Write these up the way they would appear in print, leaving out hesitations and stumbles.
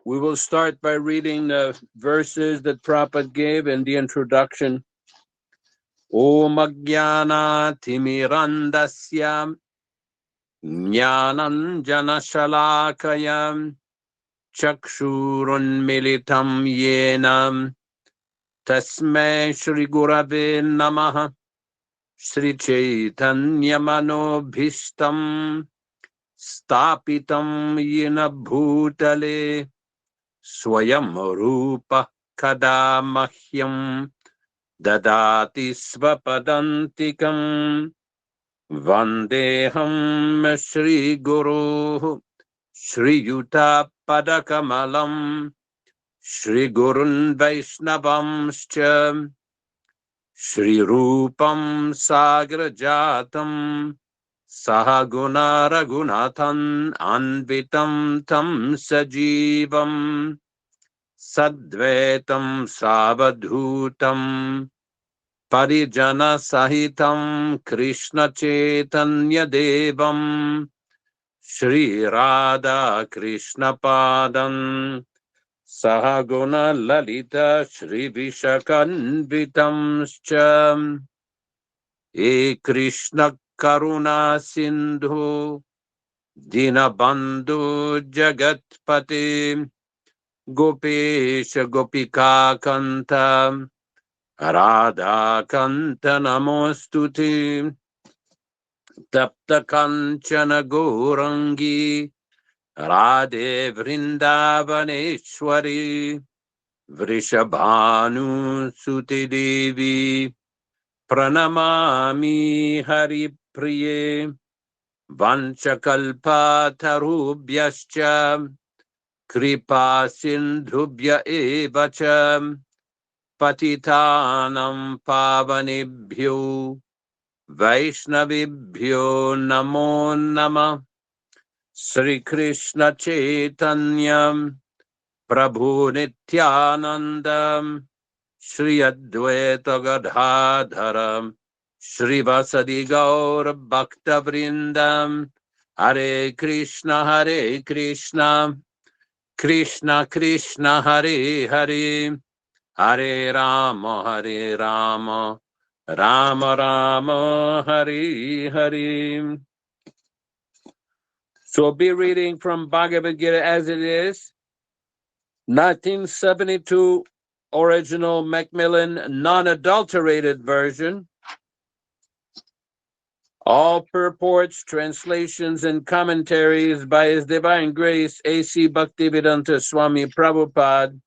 We will start by reading the verses that Prabhupada gave in the introduction. Om Ajnana Timirandasya Jnananjana Shalakaya Chakshurun Militam Yenam Tasmai Shri Gurave Namaha Sri Chaitanya Manobhishtam Stapitam Yena Bhutale Swayam Rupa Kadamahyam Dadati Svapadantikam Vandeham Shri Guru Shri Yuta Padakamalam Shri Gurun Vaishnavamscha Shri Rupam Sagrajatam Sahaguna Raghunathan Anvitam Tam Sajivam Sadvetam Savadhutam Parijana Sahitam Krishna Chaitanya Devam Shri Radha Krishna Padam Sahaguna Lalita Shri Vishakanvitam Scham E Krishna Karuna Sindhu Dinabandhu Jagatpati Gopesha Gopika Kanta Radha Kanta Namostuti Tapta Kanchana Gourangi Radhe Vrindavaneshwari Vrishabhanu Suti Devi Pranamami Hari Priye Vanchakalpa Tarubhyascha Kripa Sindhubhya Evacha Patitanam Pavanibhyo Vaishnavibhyo Namo Namah Sri Krishna Chaitanya Prabhu Nityananda Shri Advaita Gadadhara Shri Vasadi Gaur Bhakta Vrindam Hare Krishna Krishna Krishna Hare Hare Hare Rama Rama Rama Hare Hare. So we'll be reading from Bhagavad-gītā As It Is, 1972 original Macmillan non-adulterated version. All purports, translations, and commentaries by His Divine Grace A.C. Bhaktivedanta Swami Prabhupāda,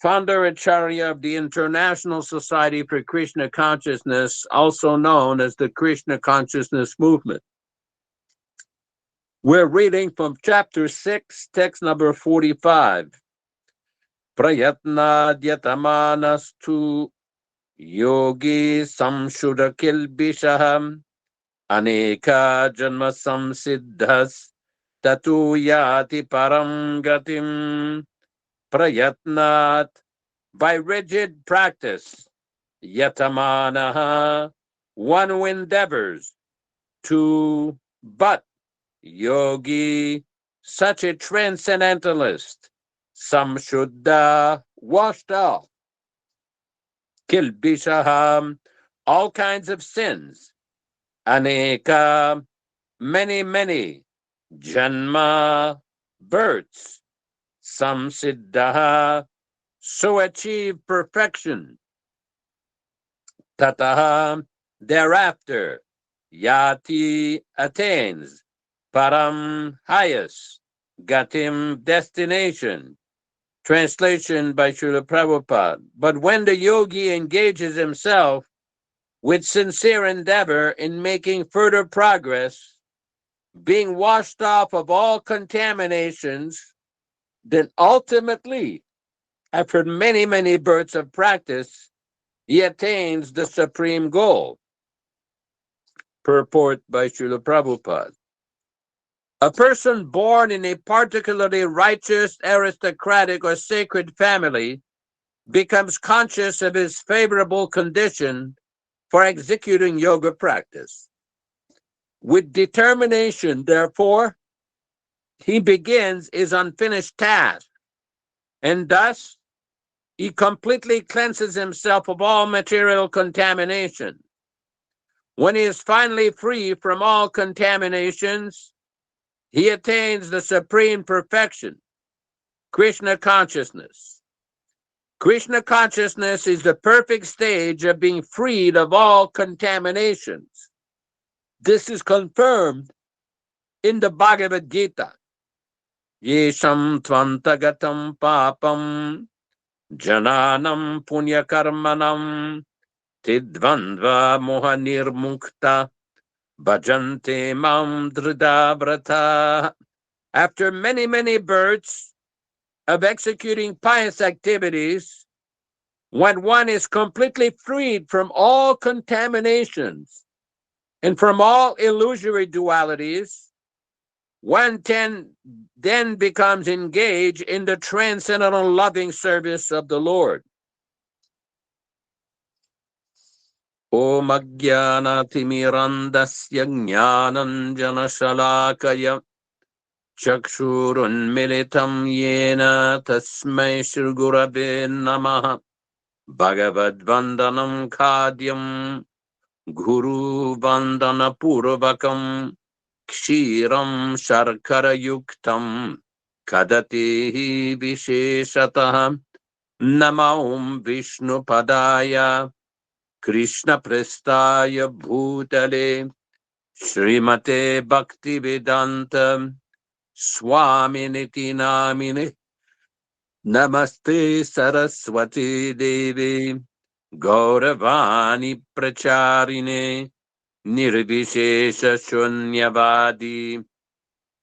Founder-Ācārya of the International Society for Krishna Consciousness, also known as the Krishna Consciousness Movement. We're reading from chapter 6, text number 45. Prayatna dyatamanastu yogi samshuddha kilbishaham aneka janma samsiddhas tatu yati param gatim. Prayatnat, by rigid practice, yatamanaha, one who endeavors to, but yogi, such a transcendentalist, samshuddha, washed off, kilbishaham, all kinds of sins, aneka, many, janma, births, samsiddha, so achieve perfection, tataha, thereafter, yati, attains, param, highest, gatim, destination. Translation by Srila Prabhupada. But when the yogi engages himself with sincere endeavor in making further progress, being washed off of all contaminations, then ultimately, after many births of practice, he attains the supreme goal. Purport by Srila Prabhupada. A person born in a particularly righteous, aristocratic, or sacred family becomes conscious of his favorable condition for executing yoga practice. With determination, therefore, he begins his unfinished task and thus he completely cleanses himself of all material contamination. When he is finally free from all contaminations, he attains the supreme perfection, Krishna Consciousness. Krishna Consciousness is the perfect stage of being freed of all contaminations. This is confirmed in the Bhagavad-gītā. Yesham tvantagatam papam jananam punyakarmanam tidvandva moha nirmukta bhajante mam dhridavrata. After many, many births of executing pious activities, when one is completely freed from all contaminations and from all illusory dualities, one then becomes engaged in the transcendental loving service of the Lord. Om ajnanatimirandasya jnananjana shalakaya chakshurunmilitam yena tasmai shri gurave namaha bhagavad-vandanam khadyam guru vandana purvakam kshiram sharkara yuktam kadati visheshatah namaum vishnu padaya Krishna prestaya bhutale Srimate Bhaktivedanta Swami namine Namaste Saraswati Devi Gauravani Pracharine Nirvishesha Shunyavadi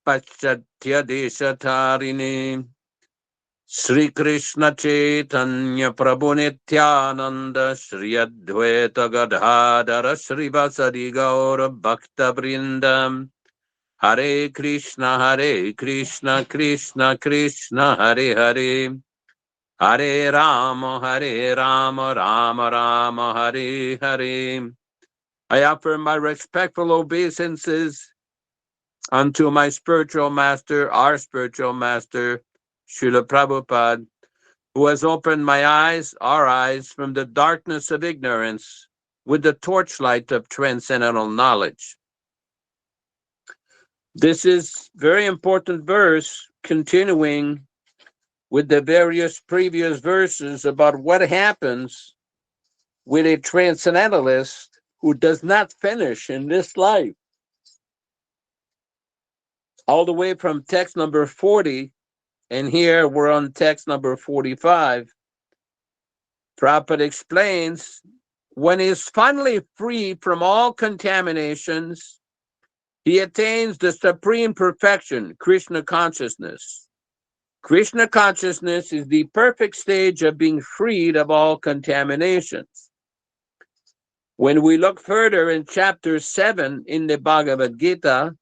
Paschatya Deshatarine Sri Krishna Chaitanya Prabhu Nityananda Sri Advaita Gadadhara Sri Vasadi Gaura Bhakta Vrindam Hare Krishna Krishna Krishna Hare Hare Hare Rama Rama Rama Hare Hare. I offer my respectful obeisances unto my spiritual master, our spiritual master, Srila Prabhupada, who has opened my eyes, our eyes, from the darkness of ignorance with the torchlight of transcendental knowledge. This is very important verse, continuing with the various previous verses about what happens with a transcendentalist who does not finish in this life. All the way from text number 40, and here we're on text number 45, Prabhupada explains, when he is finally free from all contaminations, he attains the supreme perfection, Krishna Consciousness. Krishna Consciousness is the perfect stage of being freed of all contaminations. When we look further in chapter 7 in the Bhagavad-gītā,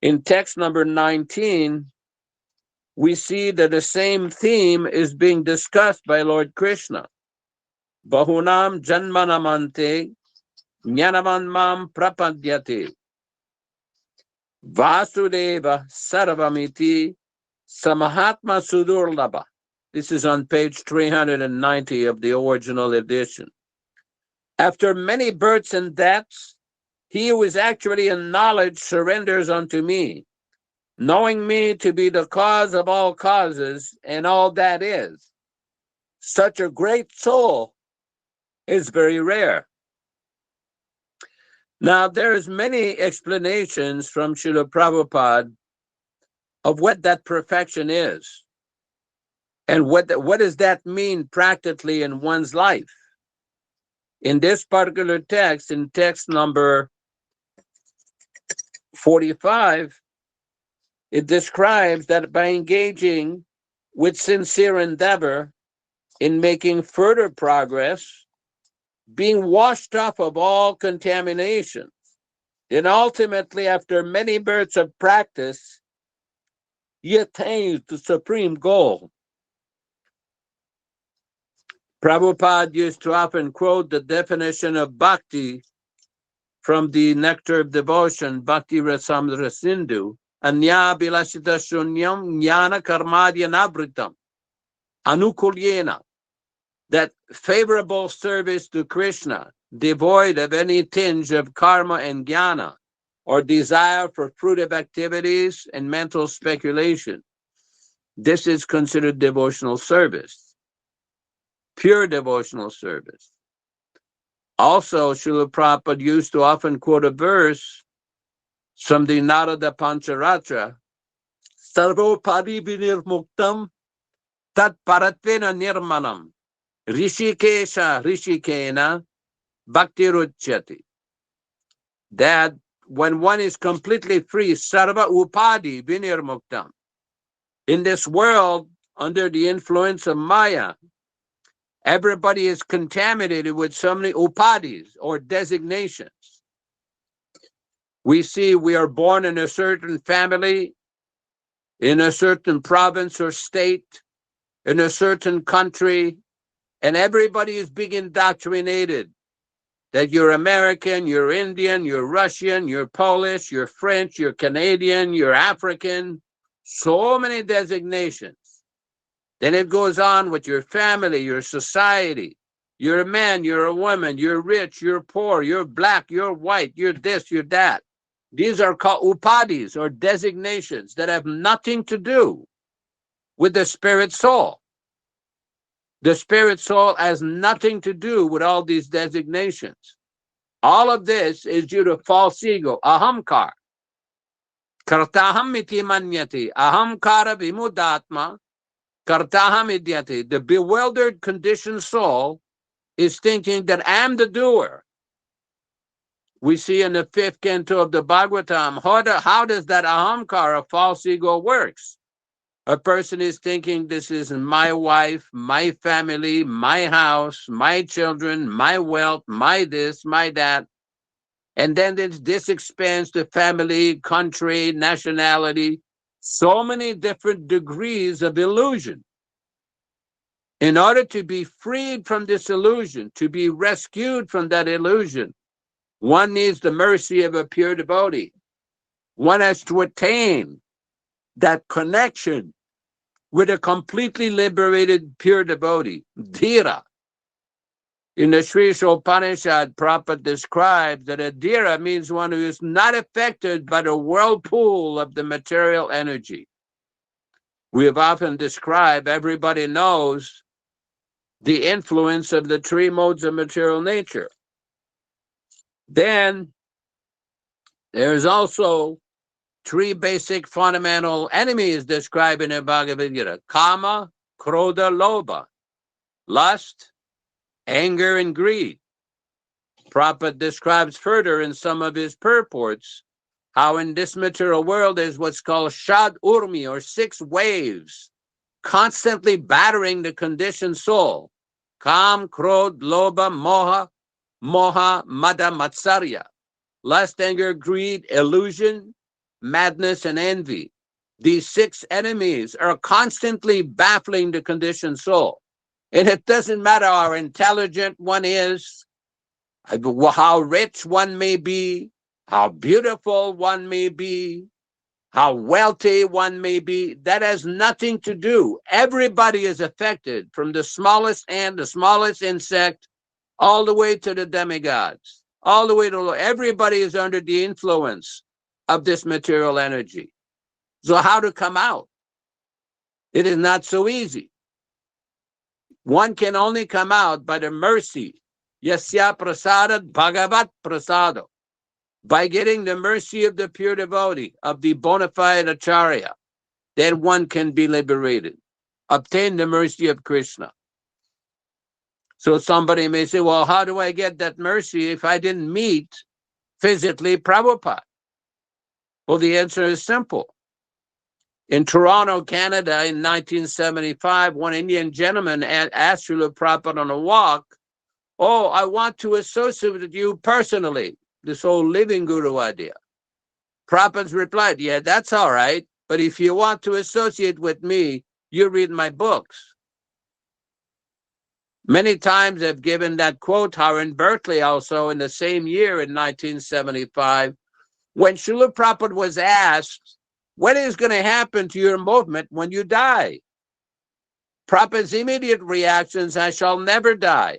in text number 19, we see that the same theme is being discussed by Lord Krishna. Bahunam janmanamante jnanavanmam prapadyate Vasudeva sarvamiti samahatma sudurlabha. This is on page 390 of the original edition. After many births and deaths, he who is actually in knowledge surrenders unto me, knowing me to be the cause of all causes and all that is. Such a great soul is very rare. Now, there's many explanations from Srila Prabhupada of what that perfection is and what does that mean practically in one's life. In this particular text, in text number 45, it describes that by engaging with sincere endeavor in making further progress, being washed off of all contaminations, and ultimately, after many births of practice, he attains the supreme goal. Prabhupada used to often quote the definition of bhakti from the Nectar of Devotion, Bhakti Rasamrita Sindhu, Anya Bilashita Shunyam Jnana Karmadya Navritam. anukulyena, that favorable service to Krishna, devoid of any tinge of karma and jnana, or desire for fruitive activities and mental speculation. This is considered devotional service, pure devotional service. Also, Srila Prabhupada used to often quote a verse from the Narada Pancharatra, Sarvopadi vinirmuktam tat paratvena nirmanam rishikesha rishikena bhaktiruchyati. That when one is completely free, sarva upadi vinirmuktam, in this world, under the influence of Maya, everybody is contaminated with so many upadis, or designations. We see we are born in a certain family, in a certain province or state, in a certain country, and everybody is being indoctrinated that you're American, you're Indian, you're Russian, you're Polish, you're French, you're Canadian, you're African, so many designations. Then it goes on with your family, your society. You're a man, you're a woman, you're rich, you're poor, you're black, you're white, you're this, you're that. These are called upadis, or designations that have nothing to do with the spirit soul. The spirit soul has nothing to do with all these designations. All of this is due to false ego, ahamkar. Kartaham iti manyati, ahamkara vimudatma, kartaham idyati. The bewildered, conditioned soul is thinking that I'm the doer. We see in the 5th canto of the Bhagavatam, how does that ahamkara, false ego, works? A person is thinking, this is my wife, my family, my house, my children, my wealth, my this, my that. And then this expands to family, country, nationality, so many different degrees of illusion. In order to be freed from this illusion, to be rescued from that illusion, one needs the mercy of a pure devotee. One has to attain that connection with a completely liberated pure devotee, dhira. In the Sri Upanishad, Prabhupada describes that a dhira means one who is not affected by the whirlpool of the material energy. We have often described, everybody knows the influence of the 3 modes of material nature. Then there's also 3 basic fundamental enemies described in the Bhagavad-gītā: kama, krodha, lobha, lust, anger, and greed. Prabhupada describes further in some of his purports how in this material world there's what's called shad urmi, or 6 waves, constantly battering the conditioned soul: kam, krodh, lobha, moha, mada, matsarya. Lust, anger, greed, illusion, madness, and envy. These 6 enemies are constantly baffling the conditioned soul. And it doesn't matter how intelligent one is, how rich one may be, how beautiful one may be, how wealthy one may be. That has nothing to do. Everybody is affected, from the smallest ant, the smallest insect, all the way to the demigods, all the way to everybody is under the influence of this material energy. So how to come out? It is not so easy. One can only come out by the mercy, yasya prasadat bhagavat prasado, by getting the mercy of the pure devotee, of the bona fide acharya. Then one can be liberated, obtain the mercy of Krishna. So somebody may say, well, how do I get that mercy if I didn't meet physically Prabhupada? Well, the answer is simple. In Toronto, Canada, in 1975, one Indian gentleman asked Srila Prabhupada on a walk, oh, I want to associate with you personally, this whole living guru idea. Prabhupada replied, yeah, that's all right, but if you want to associate with me, you read my books. Many times I've given that quote, how in Berkeley also in the same year in 1975, when Srila Prabhupada was asked, what is going to happen to your movement when you die? Prabhupada's immediate reactions, I shall never die.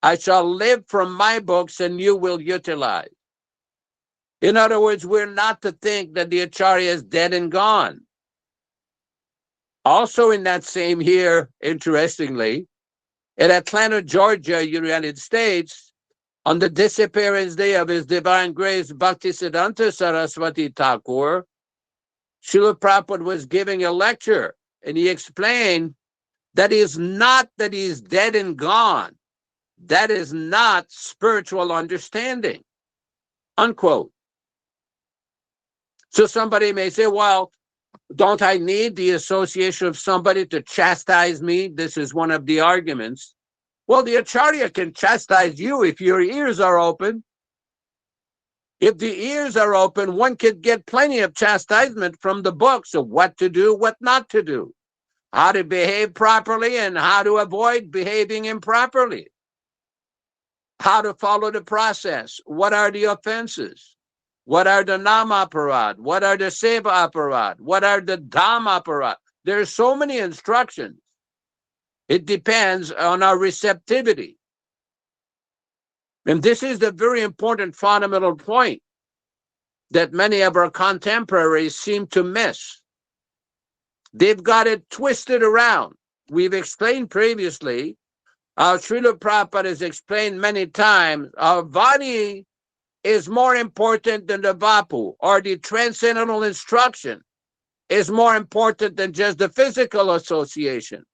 I shall live from my books and you will utilize. In other words, we're not to think that the Acharya is dead and gone. Also in that same year, interestingly, in Atlanta, Georgia, United States, on the disappearance day of His Divine Grace Bhaktisiddhanta Saraswati Thakur, Srila Prabhupada was giving a lecture, and he explained that is not that he's dead and gone. That is not spiritual understanding, unquote. So somebody may say, well, don't I need the association of somebody to chastise me? This is one of the arguments. Well, the Acharya can chastise you if your ears are open. If the ears are open, one could get plenty of chastisement from the books of what to do, what not to do, how to behave properly and how to avoid behaving improperly, how to follow the process, what are the offenses, what are the nam-aparad, what are the seva-aparad, what are the dham-aparad. There are so many instructions. It depends on our receptivity. And this is the very important fundamental point that many of our contemporaries seem to miss. They've got it twisted around. We've explained previously, Srila Prabhupada has explained many times, our Vani is more important than the Vapu, or the transcendental instruction is more important than just the physical association.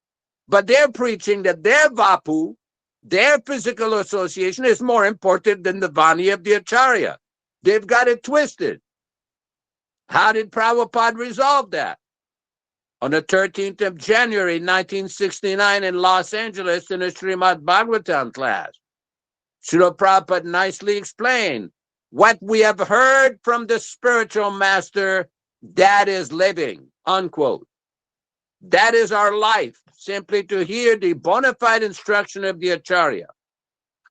But they're preaching that their Vapu, their physical association, is more important than the Vani of the Acharya. They've got it twisted. How did Prabhupada resolve that? On the 13th of January, 1969 in Los Angeles in a Srimad Bhagavatam class, Srila Prabhupada nicely explained, what we have heard from the spiritual master, that is living, unquote. That is our life, simply to hear the bona fide instruction of the Acharya.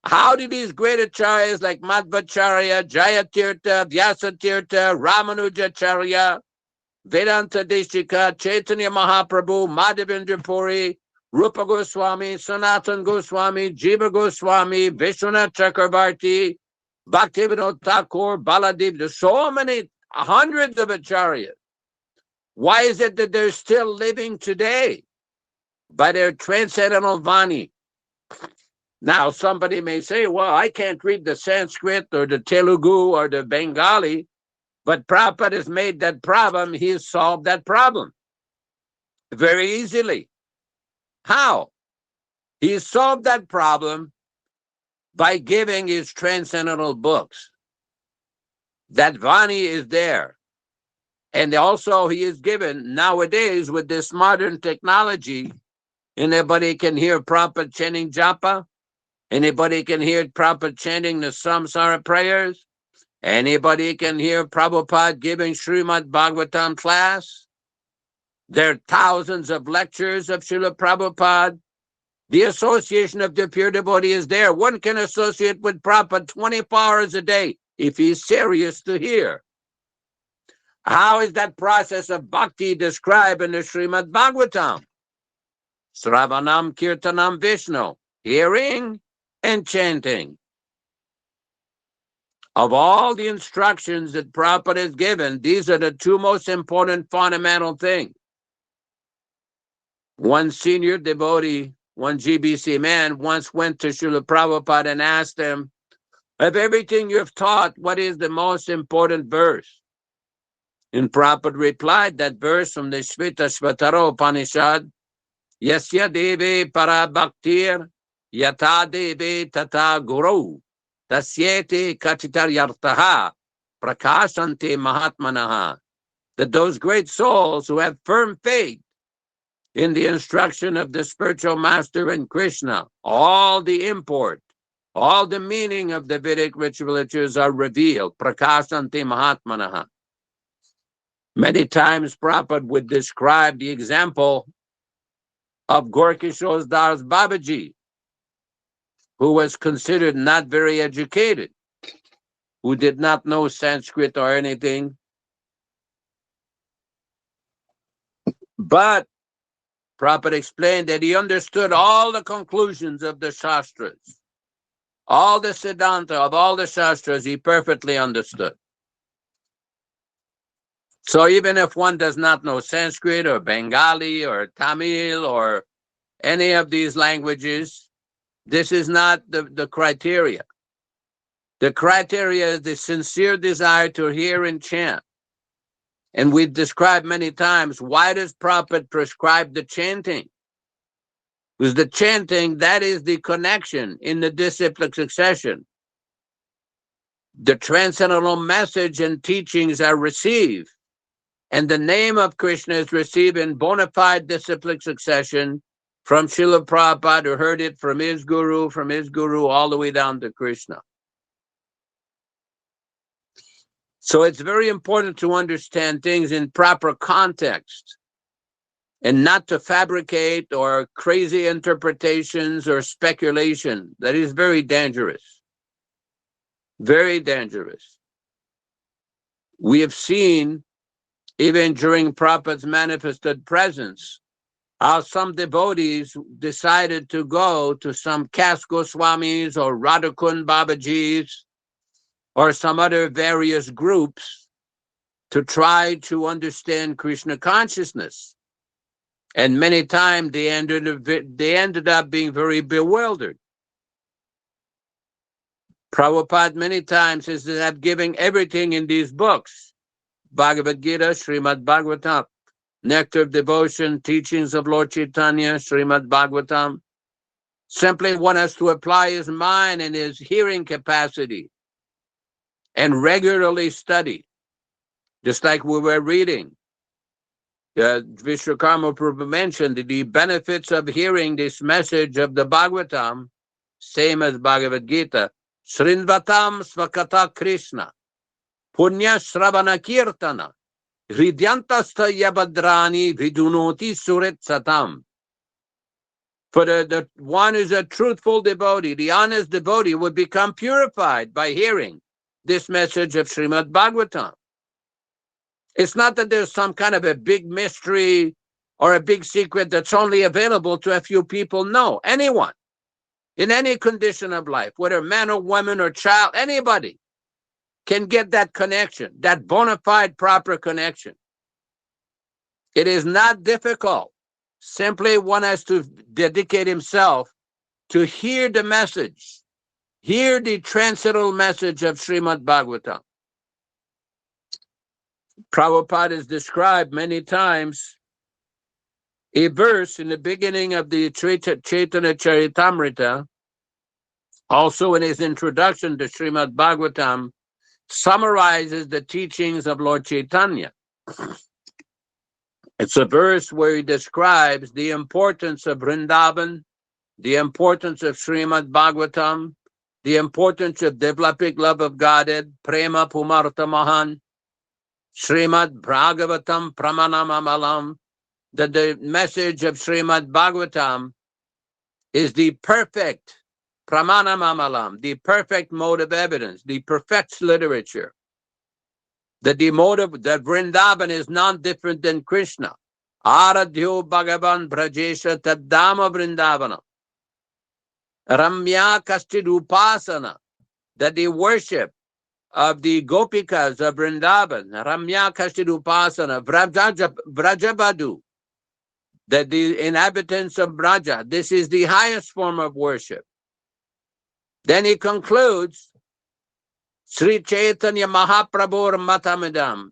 How did these great Acharyas like Madhvacharya, Jayatirtha, Vyasatirtha, Ramanujacharya, Vedanta Deshika, Chaitanya Mahaprabhu, Madhavendra Puri, Rupa Goswami, Sanatan Goswami, Jiva Goswami, Vishwanath Chakravarti, Bhaktivedanta Thakur, Baladev, there's so many hundreds of Acharyas. Why is it that they're still living today by their transcendental Vani? Now, somebody may say, well, I can't read the Sanskrit or the Telugu or the Bengali, but Prabhupada has made that problem. He has solved that problem very easily. How? He solved that problem by giving his transcendental books. That Vani is there. And also he is given, nowadays with this modern technology, anybody can hear Prabhupada chanting japa. Anybody can hear Prabhupada chanting the samsara prayers. Anybody can hear Prabhupada giving Srimad Bhagavatam class. There are thousands of lectures of Srila Prabhupada. The association of the pure devotee is there. One can associate with Prabhupada 24 hours a day if he's serious to hear. How is that process of bhakti described in the Srimad Bhagavatam? Sravanam Kirtanam Vishnu, hearing and chanting. Of all the instructions that Prabhupada has given, these are the two most important fundamental things. One senior devotee, one GBC man, once went to Srila Prabhupada and asked him, of everything you've taught, what is the most important verse? And Prabhupada replied, that verse from the Shveta Upanishad, Yasya Deve Para Bhaktir, Yata Deve Tata Guru, Tasyete Kachitar Yartaha, Prakashante Mahatmanaha. That those great souls who have firm faith in the instruction of the spiritual master and Krishna, all the import, all the meaning of the Vedic ritual literatures are revealed. Prakashante Mahatmanaha. Many times Prabhupada would describe the example of Gorkishore Das Babaji, who was considered not very educated, who did not know Sanskrit or anything. But Prabhupada explained that he understood all the conclusions of the Shastras. All the Siddhanta of all the Shastras, he perfectly understood. So even if one does not know Sanskrit or Bengali or Tamil or any of these languages, this is not the criteria. The criteria is the sincere desire to hear and chant. And we've described many times, why does Prabhupada prescribe the chanting? Because the chanting, that is the connection in the disciplic succession. The transcendental message and teachings are received, and the name of Krishna is received in bona fide disciplic succession from Srila Prabhupada, who heard it from his guru, all the way down to Krishna. So it's very important to understand things in proper context and not to fabricate or crazy interpretations or speculation. That is very dangerous. Very dangerous. We have seen, even during Prabhupada's manifested presence, how some devotees decided to go to some caste Goswamis or Radhakund Babajis or some other various groups to try to understand Krishna consciousness. And many times they ended up being very bewildered. Prabhupada many times is that giving everything in these books, Bhagavad-gītā, Srimad Bhagavatam, Nectar of Devotion, Teachings of Lord Chaitanya, Srimad Bhagavatam, simply want us to apply his mind and his hearing capacity and regularly study, just like we were reading. Vishwakarma Prabhu mentioned the benefits of hearing this message of the Bhagavatam, same as Bhagavad-gītā, Srinvatam Svakata Krishna, Punya Sravana Kirtana, Hridyantasta Yabadrani Vidunoti Surit Satam. For the one who's a truthful devotee, the honest devotee would become purified by hearing this message of Srimad Bhagavatam. It's not that there's some kind of a big mystery or a big secret that's only available to a few people. No, anyone, in any condition of life, whether man or woman or child, anybody can get that connection, that bona fide proper connection. It is not difficult. Simply one has to dedicate himself to hear the message, hear the transcendental message of Srimad Bhagavatam. Prabhupada has described many times a verse in the beginning of the Chaitanya Charitamrita, also in his introduction to Srimad Bhagavatam, summarizes the teachings of Lord Chaitanya. It's a verse where he describes the importance of Vrindavan, the importance of Srimad Bhagavatam, the importance of developing love of Godhead, Prema Pumarta Mahan, Srimad Bhagavatam Pramanamamalam, that the message of Srimad Bhagavatam is the perfect Pramanamamalam, the perfect mode of evidence, the perfect literature. That the mode of that Vrindavan is not different than Krishna. Aradhyo Bhagavan Brajesha Taddama Vrindavana. Ramya Kastidupasana, that the worship of the Gopikas of Vrindavan, Ramya Kastidupasana, Vrajabadu, that the inhabitants of Braja, this is the highest form of worship. Then he concludes, Sri Chaitanya Mahaprabhur Matamidam,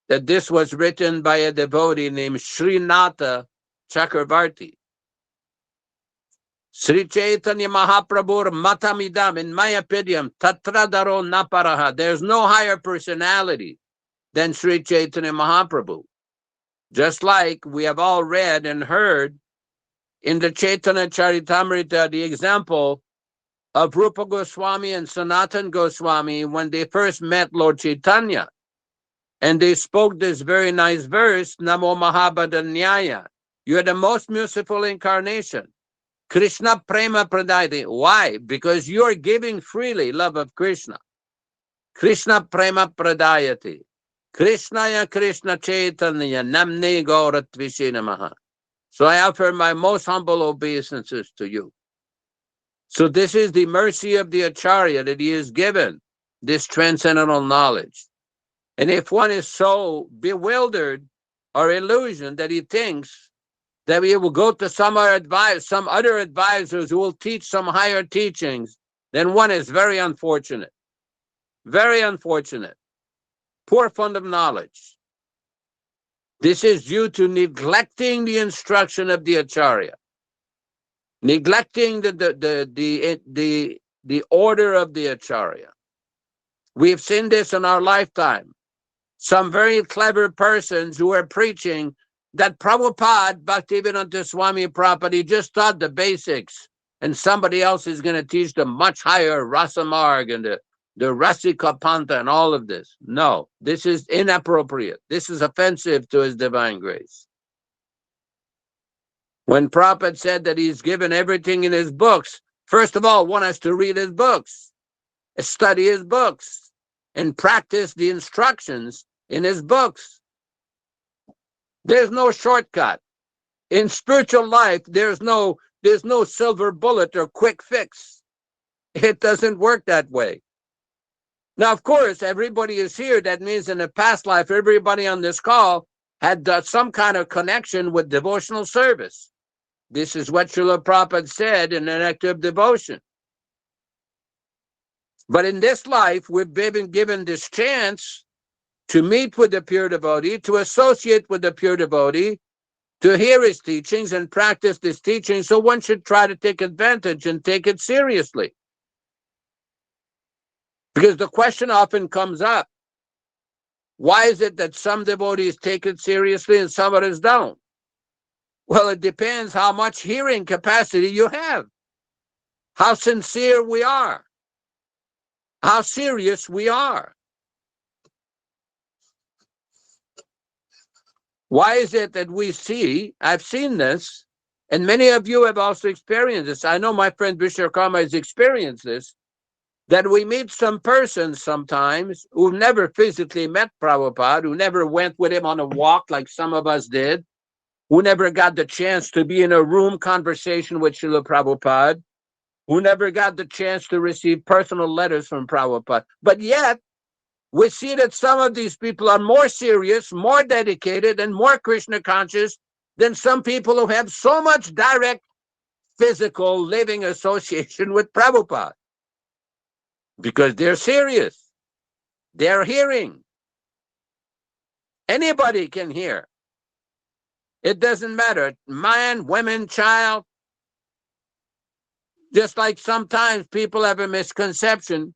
that this was written by a devotee named Srinatha Chakravarti. Sri Chaitanya Mahaprabhur Matamidam, in my opinion, Tatradaro Naparaha, there's no higher personality than Sri Chaitanya Mahaprabhu. Just like we have all read and heard in the Chaitanya Charitamrita, the example of Rupa Goswami and Sanatan Goswami when they first met Lord Chaitanya. And they spoke this very nice verse, Namo Mahabhadanyaya. You are the most merciful incarnation. Krishna Prema Pradayati. Why? Because you are giving freely love of Krishna. Krishna Prema Pradayati. Krishnaya Krishna Chaitanya Namne Gauratvishe Namaha. So I offer my most humble obeisances to you. So this is the mercy of the Acharya that he is given, this transcendental knowledge. And if one is so bewildered or illusioned that he thinks that we will go to some other advisors who will teach some higher teachings, then one is very unfortunate. Very unfortunate. Poor fund of knowledge. This is due to neglecting the instruction of the Acharya, neglecting the order of the Acharya. We've seen this in our lifetime. Some very clever persons who are preaching that Prabhupada, Bhaktivedanta Swami Prabhupāda, he just taught the basics, and somebody else is going to teach the much higher Rasamarg and the Rasika Panta and all of this. No, this is inappropriate. This is offensive to His Divine Grace. When Prabhupada said that he's given everything in his books, first of all, one has to read his books, study his books, and practice the instructions in his books. There's no shortcut. In spiritual life, there's no silver bullet or quick fix. It doesn't work that way. Now, of course, everybody is here. That means in a past life, everybody on this call had some kind of connection with devotional service. This is what Srila Prabhupada said in an act of devotion. But in this life, we've been given this chance to meet with the pure devotee, to associate with the pure devotee, to hear his teachings and practice this teaching. So one should try to take advantage and take it seriously. Because the question often comes up, why is it that some devotees take it seriously and some others don't? Well, it depends how much hearing capacity you have, how sincere we are, how serious we are. Why is it that we see, I've seen this, and many of you have also experienced this. I know my friend Vishwakarma has experienced this, that we meet some persons sometimes who've never physically met Prabhupada, who never went with him on a walk like some of us did, who never got the chance to be in a room conversation with Srila Prabhupada, who never got the chance to receive personal letters from Prabhupada. But yet, we see that some of these people are more serious, more dedicated, and more Krishna conscious than some people who have so much direct physical living association with Prabhupada. Because they're serious. They're hearing. Anybody can hear. It doesn't matter. Man, women, child. Just like sometimes people have a misconception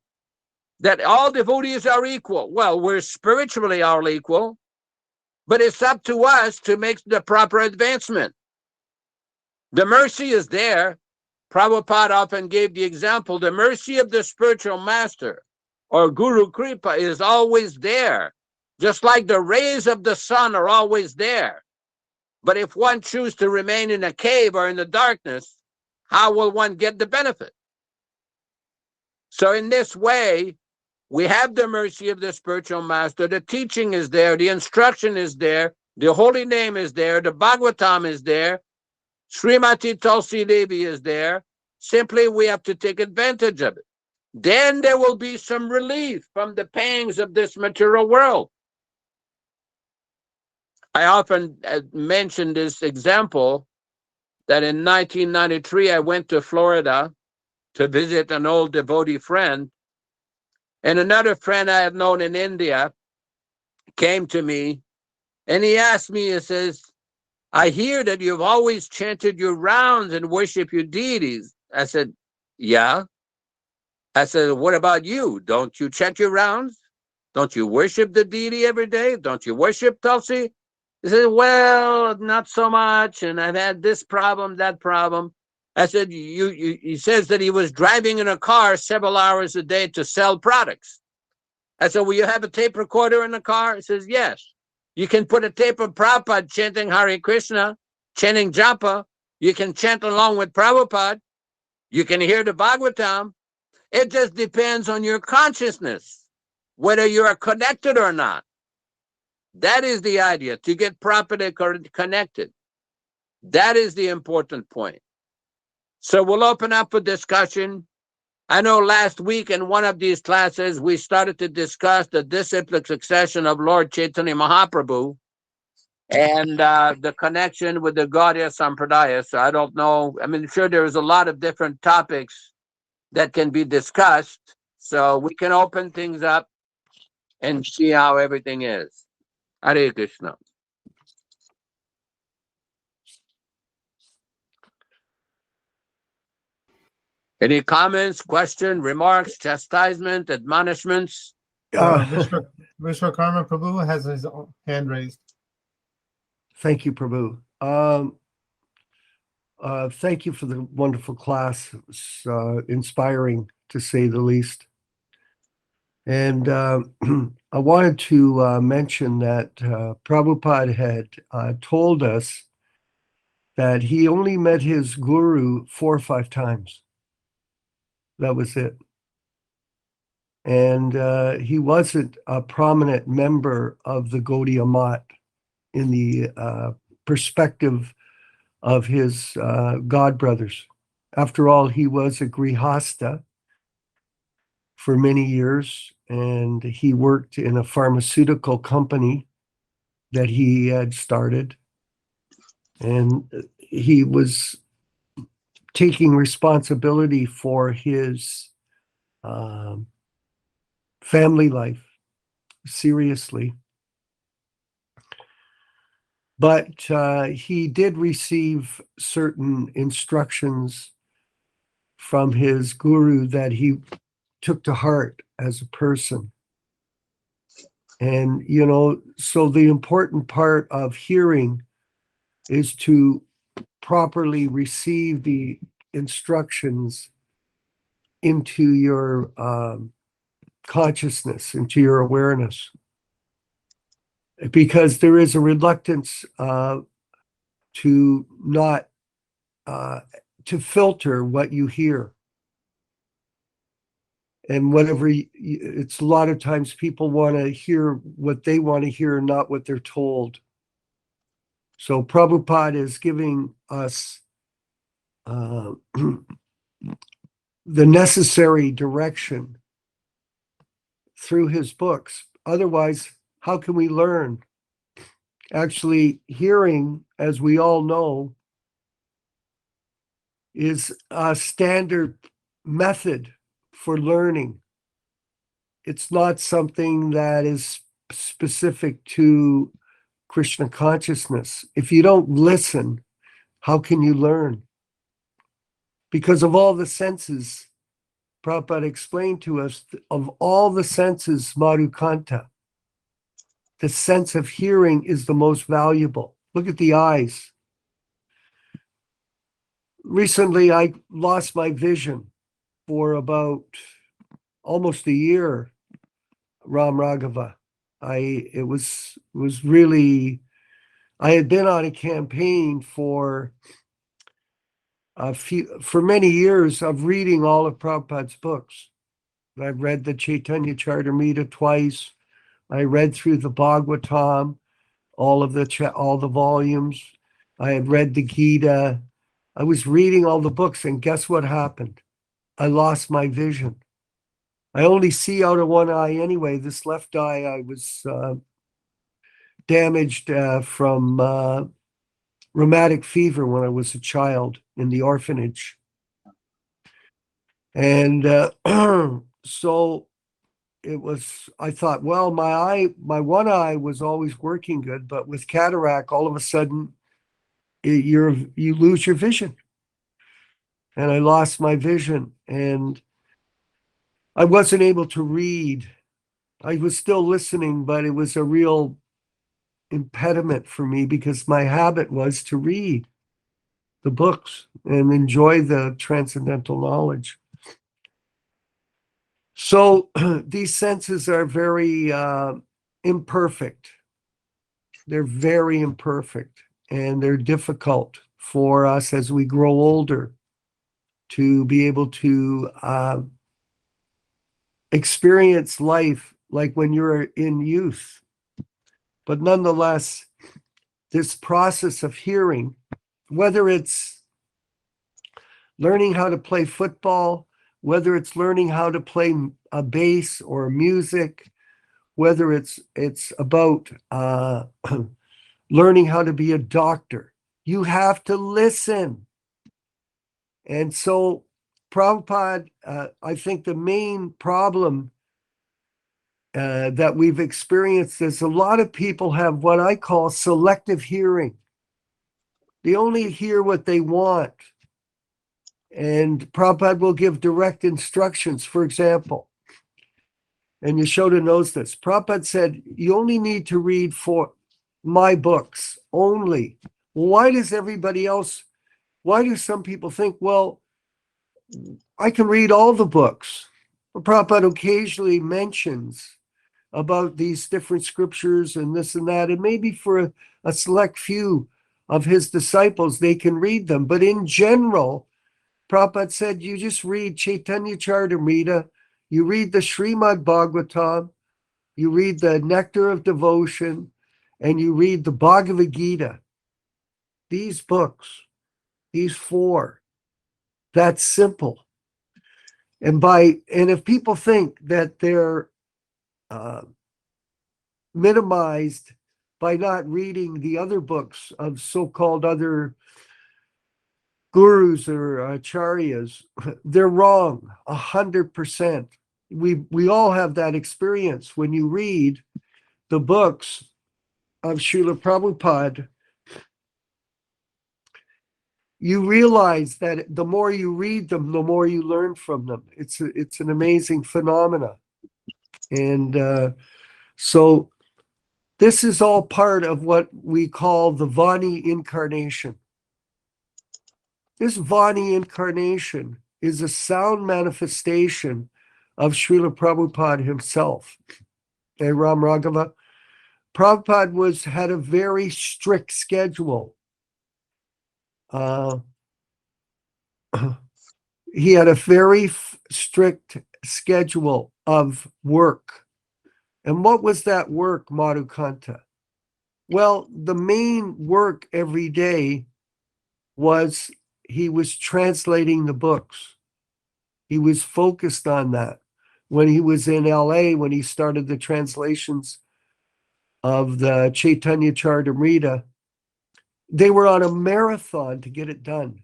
that all devotees are equal. Well, we're spiritually all equal, but it's up to us to make the proper advancement. The mercy is there. Prabhupada often gave the example, the mercy of the spiritual master or Guru Kripa is always there, just like the rays of the sun are always there. But if one chooses to remain in a cave or in the darkness, how will one get the benefit? So in this way, we have the mercy of the spiritual master. The teaching is there. The instruction is there. The holy name is there. The Bhagavatam is there. Srimati Tulsi Devi is there. Simply, we have to take advantage of it. Then there will be some relief from the pangs of this material world. I often mention this example that in 1993, I went to Florida to visit an old devotee friend. And another friend I had known in India came to me and he asked me, he says, I hear that you've always chanted your rounds and worship your deities. I said, yeah. I said, what about you? Don't you chant your rounds? Don't you worship the deity every day? Don't you worship Tulsi? He said, well, not so much. And I've had this problem, that problem. I said, he says that he was driving in a car several hours a day to sell products. I said, will you have a tape recorder in the car? He says, yes. You can put a tape of Prabhupada chanting Hare Krishna, chanting japa. You can chant along with Prabhupada. You can hear the Bhagavatam. It just depends on your consciousness, whether you are connected or not. That is the idea, to get properly connected. That is the important point. So we'll open up for discussion. I know last week in one of these classes, we started to discuss the disciplic succession of Lord Chaitanya Mahaprabhu and the connection with the Gaudiya Sampradaya. So I don't know. I mean, sure, there's a lot of different topics that can be discussed. So we can open things up and see how everything is. Hare Krishna. Any comments, question, remarks, chastisement, admonishments? Vishwakarma Prabhu has his hand raised. Thank you, Prabhu. Thank you for the wonderful class. It was inspiring, to say the least. And I wanted to mention that Prabhupada had told us that he only met his guru 4 or 5 times. That was it. And he wasn't a prominent member of the Gaudiya Math in the perspective of his god brothers. After all, he was a grihasta for many years, and he worked in a pharmaceutical company that he had started. And he was taking responsibility for his family life seriously. But he did receive certain instructions from his guru that he took to heart as a person. And, you know, so the important part of hearing is to properly receive the instructions into your consciousness, into your awareness. Because there is a reluctance to not to filter what you hear. And whatever it's a lot of times people want to hear what they want to hear, not what they're told. So Prabhupada is giving us the necessary direction through his books. Otherwise, how can we learn? Actually, hearing, as we all know, is a standard method for learning. It's not something that is specific to Krishna consciousness. If you don't listen, how can you learn? Because of all the senses, Prabhupada explained to us, of all the senses, Marukanta, the sense of hearing is the most valuable. Look at the eyes. Recently, I lost my vision for about almost a year, Ram Raghava. It was really, I had been on a campaign for many years of reading all of Prabhupada's books. I've read the Chaitanya Charitamrita twice. I read through the Bhagavatam, all the volumes. I had read the Gita. I was reading all the books, and guess what happened? I lost my vision. I only see out of one eye anyway. This left eye, I was damaged from rheumatic fever when I was a child in the orphanage. And so it was, I thought, well, my one eye was always working good, but with cataract, all of a sudden, you lose your vision. And I lost my vision, and I wasn't able to read. I was still listening, but it was a real impediment for me because my habit was to read the books and enjoy the transcendental knowledge. So these senses are very imperfect. They're very imperfect, and they're difficult for us as we grow older to be able to experience life like when you're in youth. But nonetheless, this process of hearing, whether it's learning how to play football, whether it's learning how to play a bass or music, whether it's about learning how to be a doctor, you have to listen. And so Prabhupada, I think the main problem that we've experienced is a lot of people have what I call selective hearing. They only hear what they want. And Prabhupada will give direct instructions, for example. And Yaśodā knows this. Prabhupada said, you only need to read for my books only. Why does everybody else, why do some people think, well, I can read all the books? Well, Prabhupada occasionally mentions about these different scriptures and this and that, and maybe for a select few of his disciples, they can read them. But in general, Prabhupada said, you just read Chaitanya Charitamrita, you read the Srimad Bhagavatam, you read the Nectar of Devotion, and you read the Bhagavad-gītā. These books, these four, that's simple. And if people think that they're minimized by not reading the other books of so-called other gurus or acharyas, they're wrong 100%. We all have that experience. When you read the books of Srila Prabhupada, you realize that the more you read them, the more you learn from them. It's an amazing phenomena. And so this is all part of what we call the Vani incarnation. This Vani incarnation is a sound manifestation of Srila Prabhupada himself. Okay, Ram Raghava. Prabhupada had a very strict schedule. He had a very strict schedule of work. And what was that work, Madhukanta? Well, the main work every day was he was translating the books. He was focused on that. When he was in LA, when he started the translations of the Chaitanya Charitamrita, they were on a marathon to get it done.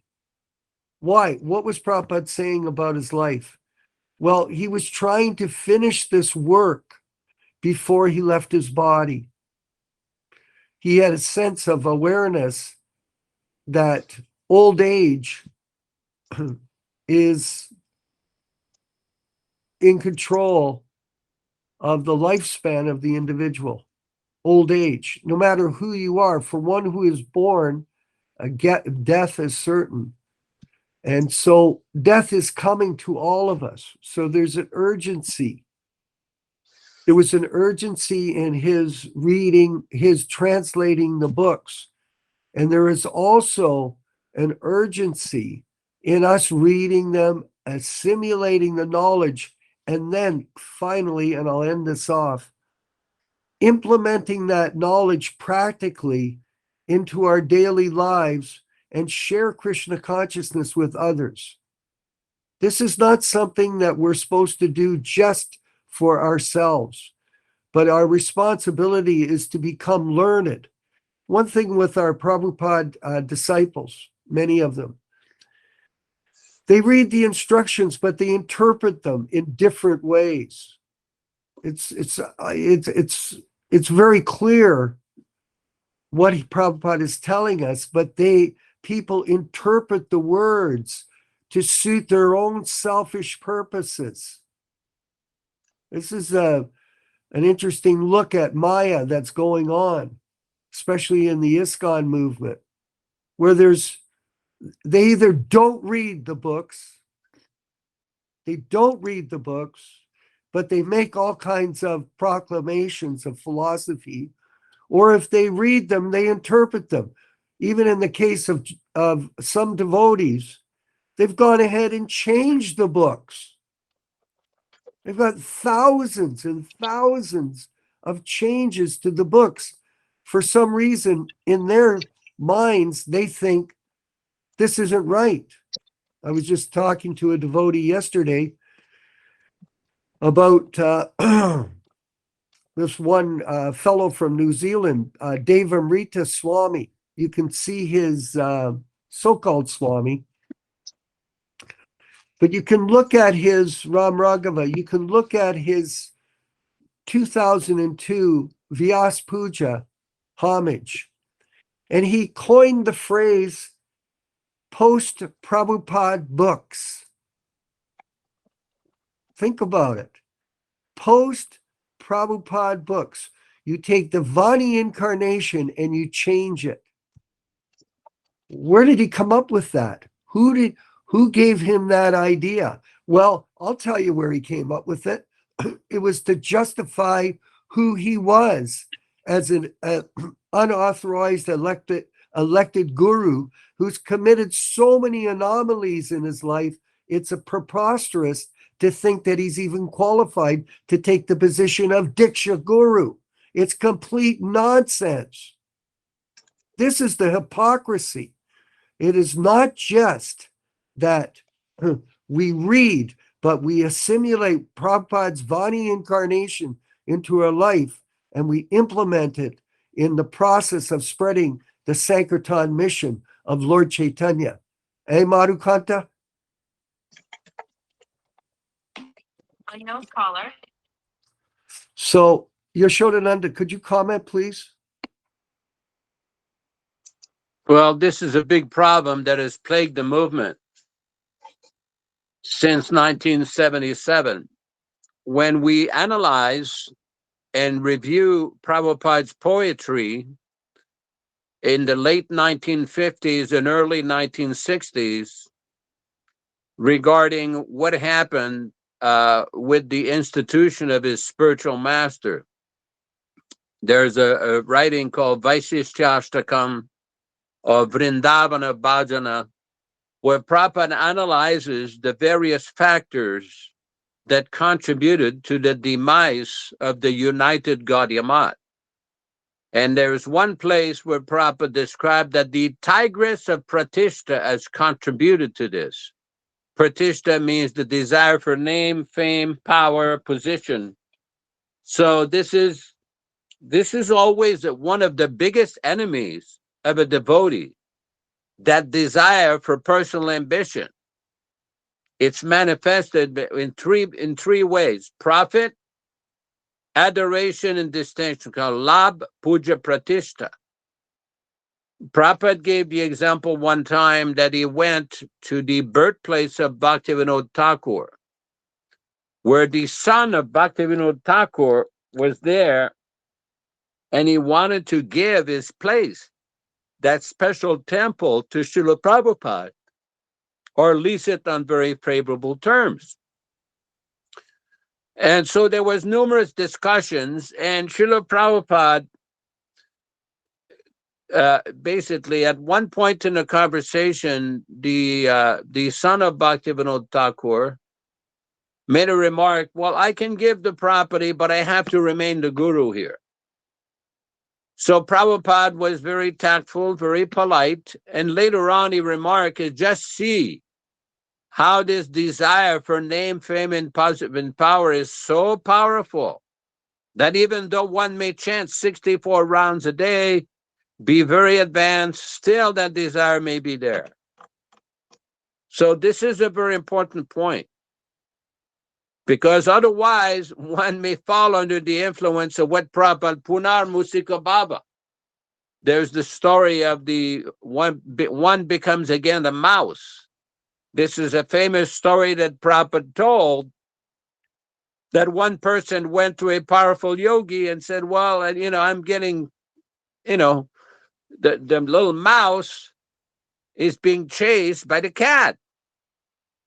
Why? What was Prabhupada saying about his life? Well, he was trying to finish this work before he left his body. He had a sense of awareness that old age is in control of the lifespan of the individual. Old age, no matter who you are, for one who is born, death is certain. And so death is coming to all of us. So there's an urgency. There was an urgency in his reading, his translating the books. And there is also an urgency in us reading them, assimilating the knowledge, and then finally, and I'll end this off, implementing that knowledge practically into our daily lives and share Krishna consciousness with others. This is not something that we're supposed to do just for ourselves, but our responsibility is to become learned. One thing with our Prabhupada disciples, many of them, they read the instructions, but they interpret them in different ways. It's very clear what Prabhupada is telling us, but people interpret the words to suit their own selfish purposes. This is an interesting look at Maya that's going on, especially in the ISKCON movement, where they either don't read the books, but they make all kinds of proclamations of philosophy, or if they read them, they interpret them. Even in the case of some devotees, they've gone ahead and changed the books. They've got thousands and thousands of changes to the books for some reason in their minds, they think this isn't right. I was just talking to a devotee yesterday about this one fellow from New Zealand, Devamrita Swami. You can see his so-called Swami, but you can look at his Ram Raghava, you can look at his 2002 Vyas Puja homage, and he coined the phrase post-Prabhupada books. Think about it. Post-Prabhupada books. You take the Vani incarnation and you change it. Where did he come up with that? Who gave him that idea? Well, I'll tell you where he came up with it. It was to justify who he was as an unauthorized elected guru who's committed so many anomalies in his life. It's a preposterous to think that he's even qualified to take the position of Diksha Guru. It's complete nonsense. This is the hypocrisy. It is not just that we read, but we assimilate Prabhupada's Vani incarnation into our life, and we implement it in the process of spreading the Sankirtan mission of Lord Chaitanya. Madhukanta? Unknown caller. So, Yaśodā-nanda, could you comment, please? Well, this is a big problem that has plagued the movement since 1977. When we analyze and review Prabhupada's poetry in the late 1950s and early 1960s regarding what happened with the institution of his spiritual master, there's a writing called Vaisishtyashtakam or Vrindavana Bhajana, where Prabhupada analyzes the various factors that contributed to the demise of the united Gaudiya Math. And there's one place where Prabhupada described that the tigress of Pratishta has contributed to this. Pratishta means the desire for name, fame, power, position. So this is always one of the biggest enemies of a devotee, that desire for personal ambition. It's manifested in three ways: profit, adoration, and distinction, called Labh, Puja, Pratishta. Prabhupada gave the example one time that he went to the birthplace of Bhaktivedanta Thakur, where the son of Bhaktivedanta Thakur was there, and he wanted to give his place, that special temple, to Srila Prabhupada, or lease it on very favorable terms. And so there was numerous discussions, and Srila Prabhupada basically at one point in the conversation, the son of Bhaktivedanta Thakur made a remark, well, I can give the property, but I have to remain the guru here. So Prabhupada was very tactful, very polite, and later on he remarked, just see how this desire for name, fame, and power is so powerful that even though one may chant 64 rounds a day, be very advanced, still that desire may be there. So this is a very important point, because otherwise one may fall under the influence of what Prabhupada, Punar Musika Baba. There's the story of the one becomes again a mouse. This is a famous story that Prabhupada told, that one person went to a powerful yogi and said, well, I'm getting, the little mouse is being chased by the cat.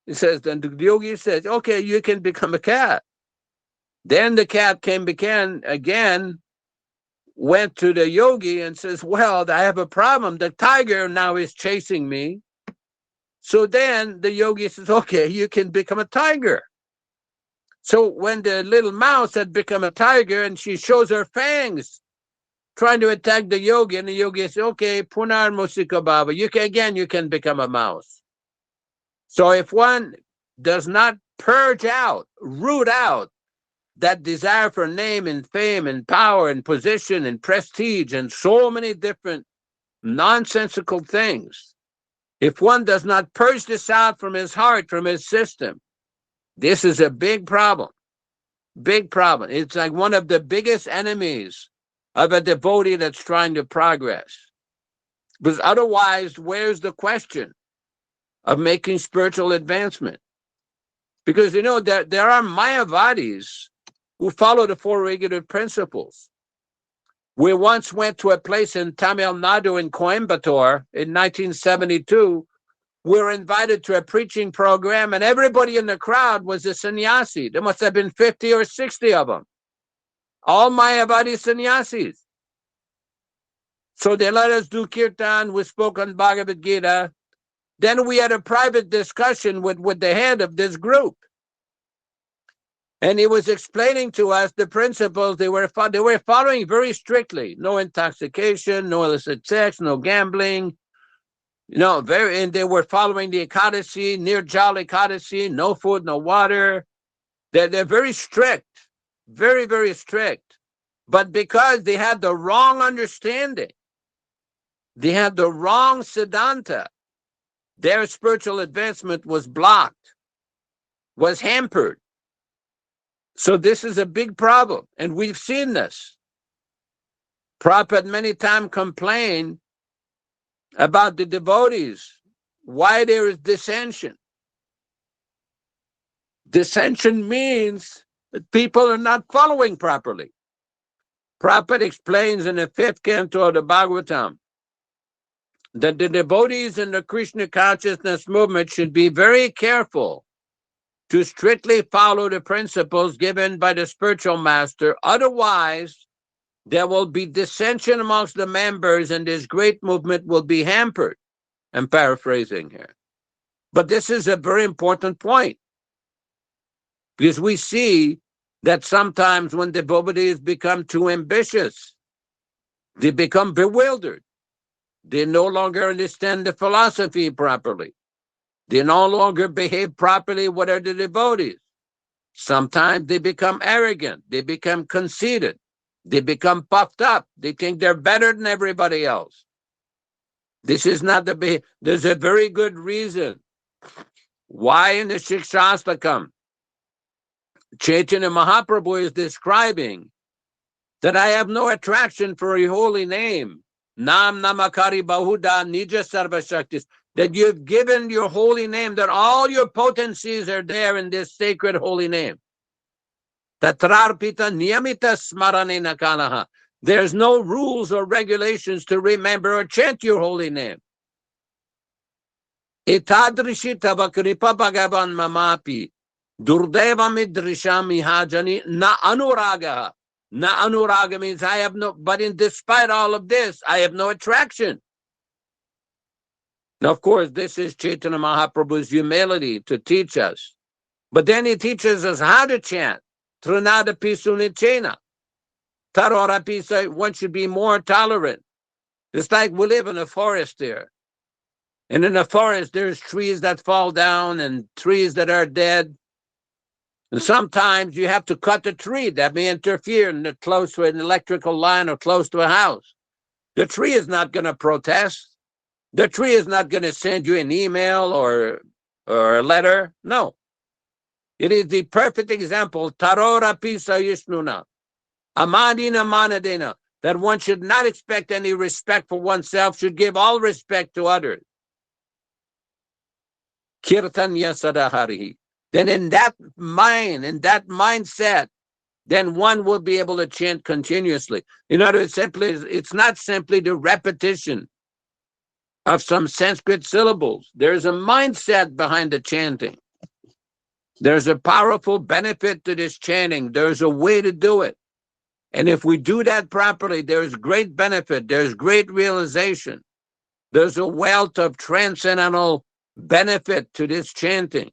He says, then the yogi says, okay, you can become a cat. Then the cat again, went to the yogi and says, well, I have a problem. The tiger now is chasing me. So then the yogi says, okay, you can become a tiger. So when the little mouse had become a tiger and she shows her fangs trying to attack the yogi, and the yogi says, okay, punar musika bhava. You can become a mouse. So if one does not purge out, root out that desire for name and fame and power and position and prestige and so many different nonsensical things, if one does not purge this out from his heart, from his system, this is a big problem. Big problem. It's like one of the biggest enemies of a devotee that's trying to progress. Because otherwise, where's the question of making spiritual advancement? Because, you know, there are Mayavadis who follow the four regulative principles. We once went to a place in Tamil Nadu in Coimbatore in 1972. We were invited to a preaching program, and everybody in the crowd was a sannyasi. There must have been 50 or 60 of them. All Mayavadi sannyasis. So they let us do Kirtan. We spoke on Bhagavad-gītā. Then we had a private discussion with the head of this group. And he was explaining to us the principles they were following very strictly. No intoxication, no illicit sex, no gambling. You know, and they were following the Ekadasi, Nirjala Ekadasi, no food, no water. They're very strict, very, very strict. But because they had the wrong understanding, they had the wrong Siddhanta, their spiritual advancement was blocked, was hampered. So this is a big problem, and we've seen this. Prabhupada many times complained about the devotees, why there is dissension. Dissension means that people are not following properly. Prabhupada explains in the 5th canto of the Bhagavatam that the devotees in the Krishna Consciousness movement should be very careful to strictly follow the principles given by the spiritual master. Otherwise, there will be dissension amongst the members and this great movement will be hampered. I'm paraphrasing here. But this is a very important point, because we see that sometimes when devotees become too ambitious, they become bewildered. They no longer understand the philosophy properly. They no longer behave properly with other devotees. Sometimes they become arrogant. They become conceited. They become puffed up. They think they're better than everybody else. This is not the behavior. There's a very good reason why in the Shikshastakam, Chaitanya Mahaprabhu is describing that I have no attraction for your holy name. Nam namakari bahuda nija sarva shaktis. That you've given your holy name, that all your potencies are there in this sacred holy name. Tatrarpita niyamita smarane nakanaha. There's no rules or regulations to remember or chant your holy name. Itadrishi tabakripa bhagavan mamapi. Durdeva midrisha mihajani na anuraga. Na anuraga means I have no, but despite all of this, I have no attraction. Now, of course, this is Chaitanya Mahaprabhu's humility to teach us. But then he teaches us how to chant. Trinada pisunichena. Tarora pisa, one should be more tolerant. It's like we live in a forest there. And in the forest, there's trees that fall down and trees that are dead. And sometimes you have to cut the tree that may interfere and close to an electrical line or close to a house. The tree is not going to protest. The tree is not going to send you an email or a letter. No. It is the perfect example. Tarora pisa yisnuna. Amadina manadena. That one should not expect any respect for oneself, should give all respect to others. Kirtan yasadaharihi. Then in that mind, in that mindset, then one will be able to chant continuously. In other words, it's not simply the repetition of some Sanskrit syllables. There's a mindset behind the chanting. There's a powerful benefit to this chanting. There's a way to do it. And if we do that properly, there's great benefit. There's great realization. There's a wealth of transcendental benefit to this chanting.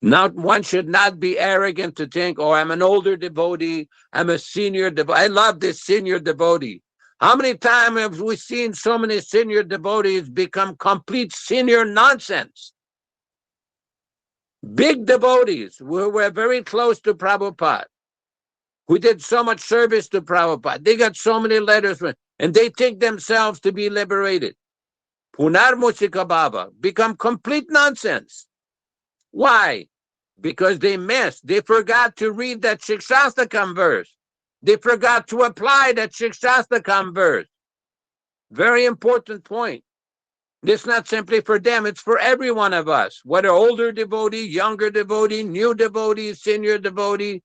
Now, one should not be arrogant to think, oh, I'm an older devotee, I'm a senior devotee. I love this senior devotee. How many times have we seen so many senior devotees become complete senior nonsense? Big devotees who were very close to Prabhupada, who did so much service to Prabhupada. They got so many letters, and they think themselves to be liberated. Punar Musika Baba, become complete nonsense. Why? Because they missed. They forgot to read that Shikshastakam verse. They forgot to apply that Shikshastakam verse. Very important point. It's not simply for them, it's for every one of us, whether older devotee, younger devotee, new devotee, senior devotee.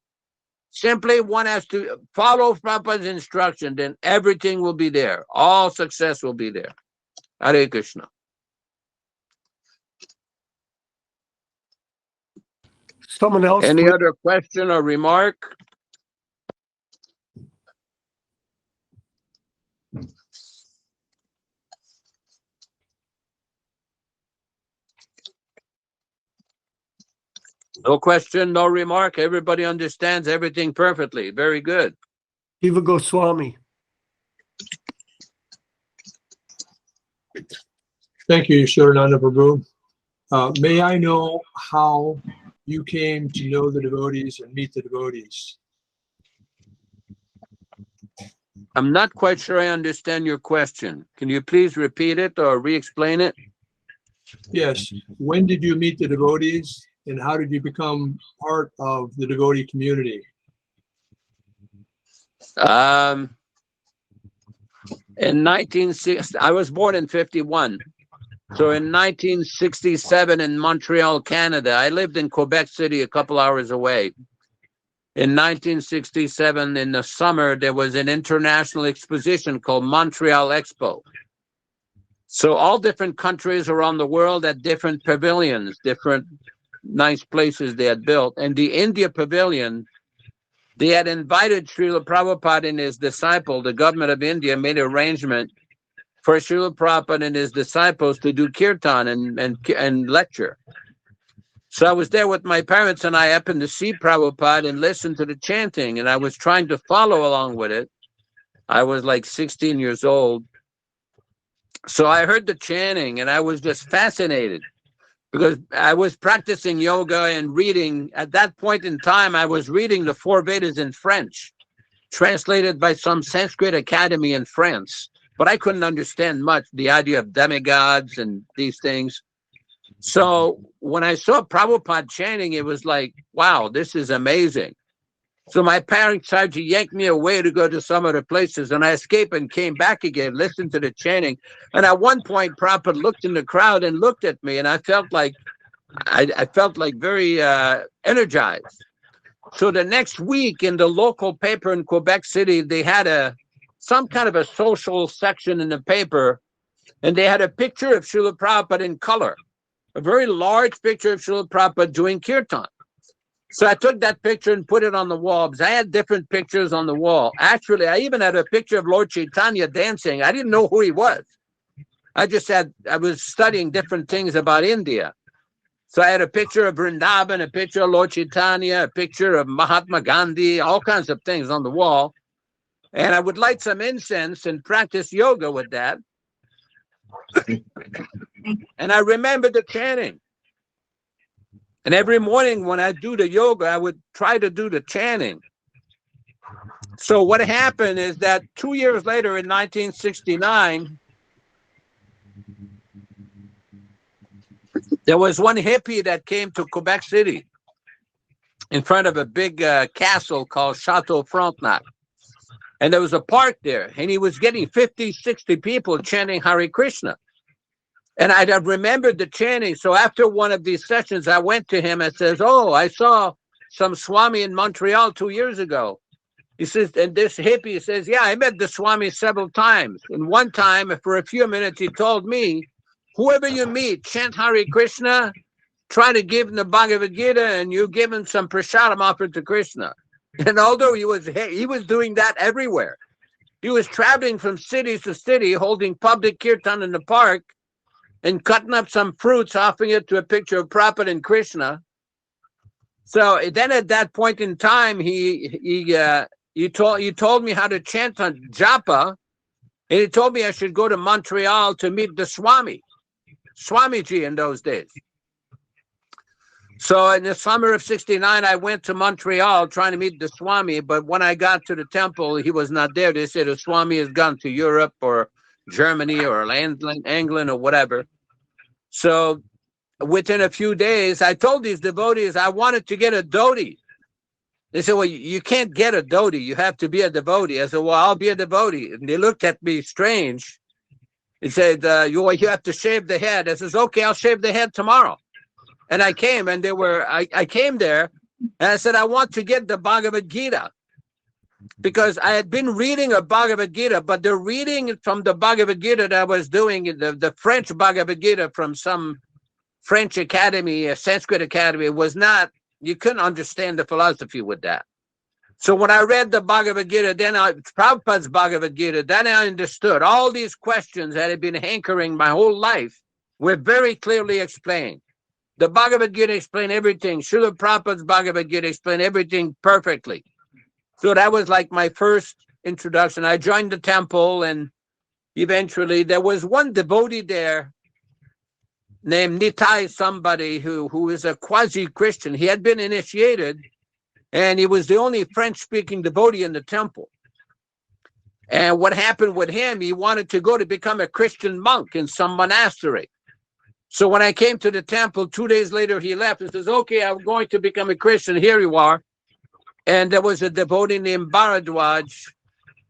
Simply one has to follow Prabhupada's instruction, then everything will be there. All success will be there. Hare Krishna. Someone else? Any please? other question or remark? No question, no remark. Everybody understands everything perfectly. Very good. Eva Goswami. Thank you, Yaśodā-nandana Prabhu. May I know how you came to know the devotees and meet the devotees? I'm not quite sure I understand your question. Can you please repeat it or re-explain it? Yes. When did you meet the devotees and how did you become part of the devotee community? In 1960, I was born in 51. So in 1967 in Montreal, Canada, I lived in Quebec City a couple hours away. In 1967, in the summer, there was an international exposition called Montreal Expo. So all different countries around the world had different pavilions, different nice places they had built. And the India pavilion, they had invited Srila Prabhupada and his disciple. The government of India made an arrangement for Srila Prabhupada and his disciples to do kirtan and lecture. So I was there with my parents, and I happened to see Prabhupada and listen to the chanting, and I was trying to follow along with it. I was like 16 years old. So I heard the chanting, and I was just fascinated because I was practicing yoga and reading. At that point in time, I was reading the four Vedas in French, translated by some Sanskrit academy in France. But I couldn't understand much, the idea of demigods and these things. So when I saw Prabhupada chanting, it was like, wow, this is amazing. So my parents tried to yank me away to go to some other places, and I escaped and came back again, listened to the chanting. And at one point, Prabhupada looked in the crowd and looked at me, and I felt like very energized. So the next week in the local paper in Quebec City, they had some kind of a social section in the paper, and they had a picture of Srila Prabhupada in color, a very large picture of Srila Prabhupada doing kirtan. So I took that picture and put it on the wall, because I had different pictures on the wall. Actually, I even had a picture of Lord Chaitanya dancing. I didn't know who he was. I was studying different things about India. So I had a picture of Vrindavan, a picture of Lord Chaitanya, a picture of Mahatma Gandhi, all kinds of things on the wall. And I would light some incense and practice yoga with that. And I remember the chanting. And every morning when I do the yoga, I would try to do the chanting. So what happened is that 2 years later in 1969, there was one hippie that came to Quebec City in front of a big castle called Chateau Frontenac. And there was a park there, and he was getting 50, 60 people chanting Hare Krishna. And I remembered the chanting. So after one of these sessions, I went to him and says, oh, I saw some Swami in Montreal 2 years ago. He says, and this hippie says, yeah, I met the Swami several times. And one time, for a few minutes, he told me, whoever you meet, chant Hare Krishna, try to give him the Bhagavad-gītā, and you give him some prasadam offered to Krishna. And although he was doing that everywhere, he was traveling from city to city, holding public kirtan in the park, and cutting up some fruits, offering it to a picture of Prabhupada and Krishna. So then at that point in time, he told me how to chant on japa, and he told me I should go to Montreal to meet the Swamiji in those days. So in the summer of '69, I went to Montreal trying to meet the Swami, but when I got to the temple, he was not there. They said the Swami has gone to Europe or Germany or England or whatever. So within a few days, I told these devotees I wanted to get a dhoti. They said, well, you can't get a dhoti. You have to be a devotee. I said, well, I'll be a devotee. And they looked at me strange. They said, you have to shave the head. I says, okay, I'll shave the head tomorrow. And I came, and I came there, and I said, I want to get the Bhagavad-gītā. Because I had been reading a Bhagavad-gītā, but the reading from the Bhagavad-gītā that I was doing, the French Bhagavad-gītā from some French academy, a Sanskrit academy, was not, you couldn't understand the philosophy with that. So when I read the Bhagavad-gītā, Prabhupada's Bhagavad-gītā, then I understood all these questions that had been hankering my whole life were very clearly explained. The Bhagavad-gītā explained everything. Srila Prabhupada's Bhagavad-gītā explained everything perfectly. So that was like my first introduction. I joined the temple, and eventually there was one devotee there named Nitai somebody who is a quasi-Christian. He had been initiated, and he was the only French-speaking devotee in the temple. And what happened with him, he wanted to go to become a Christian monk in some monastery. So when I came to the temple, 2 days later, he left and says, okay, I'm going to become a Christian. Here you are. And there was a devotee named Bharadwaj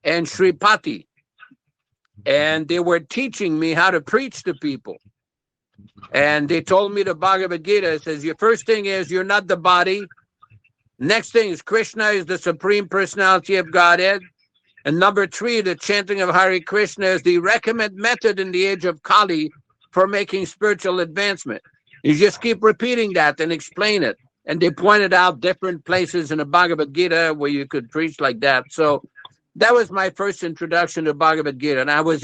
and Sripati. And they were teaching me how to preach to people. And they told me the Bhagavad-gītā says, your first thing is you're not the body. Next thing is Krishna is the Supreme Personality of Godhead. And number 3, the chanting of Hare Krishna is the recommended method in the age of Kali for making spiritual advancement. You just keep repeating that and explain it. And they pointed out different places in the Bhagavad-gītā where you could preach like that. So that was my first introduction to Bhagavad-gītā. And I was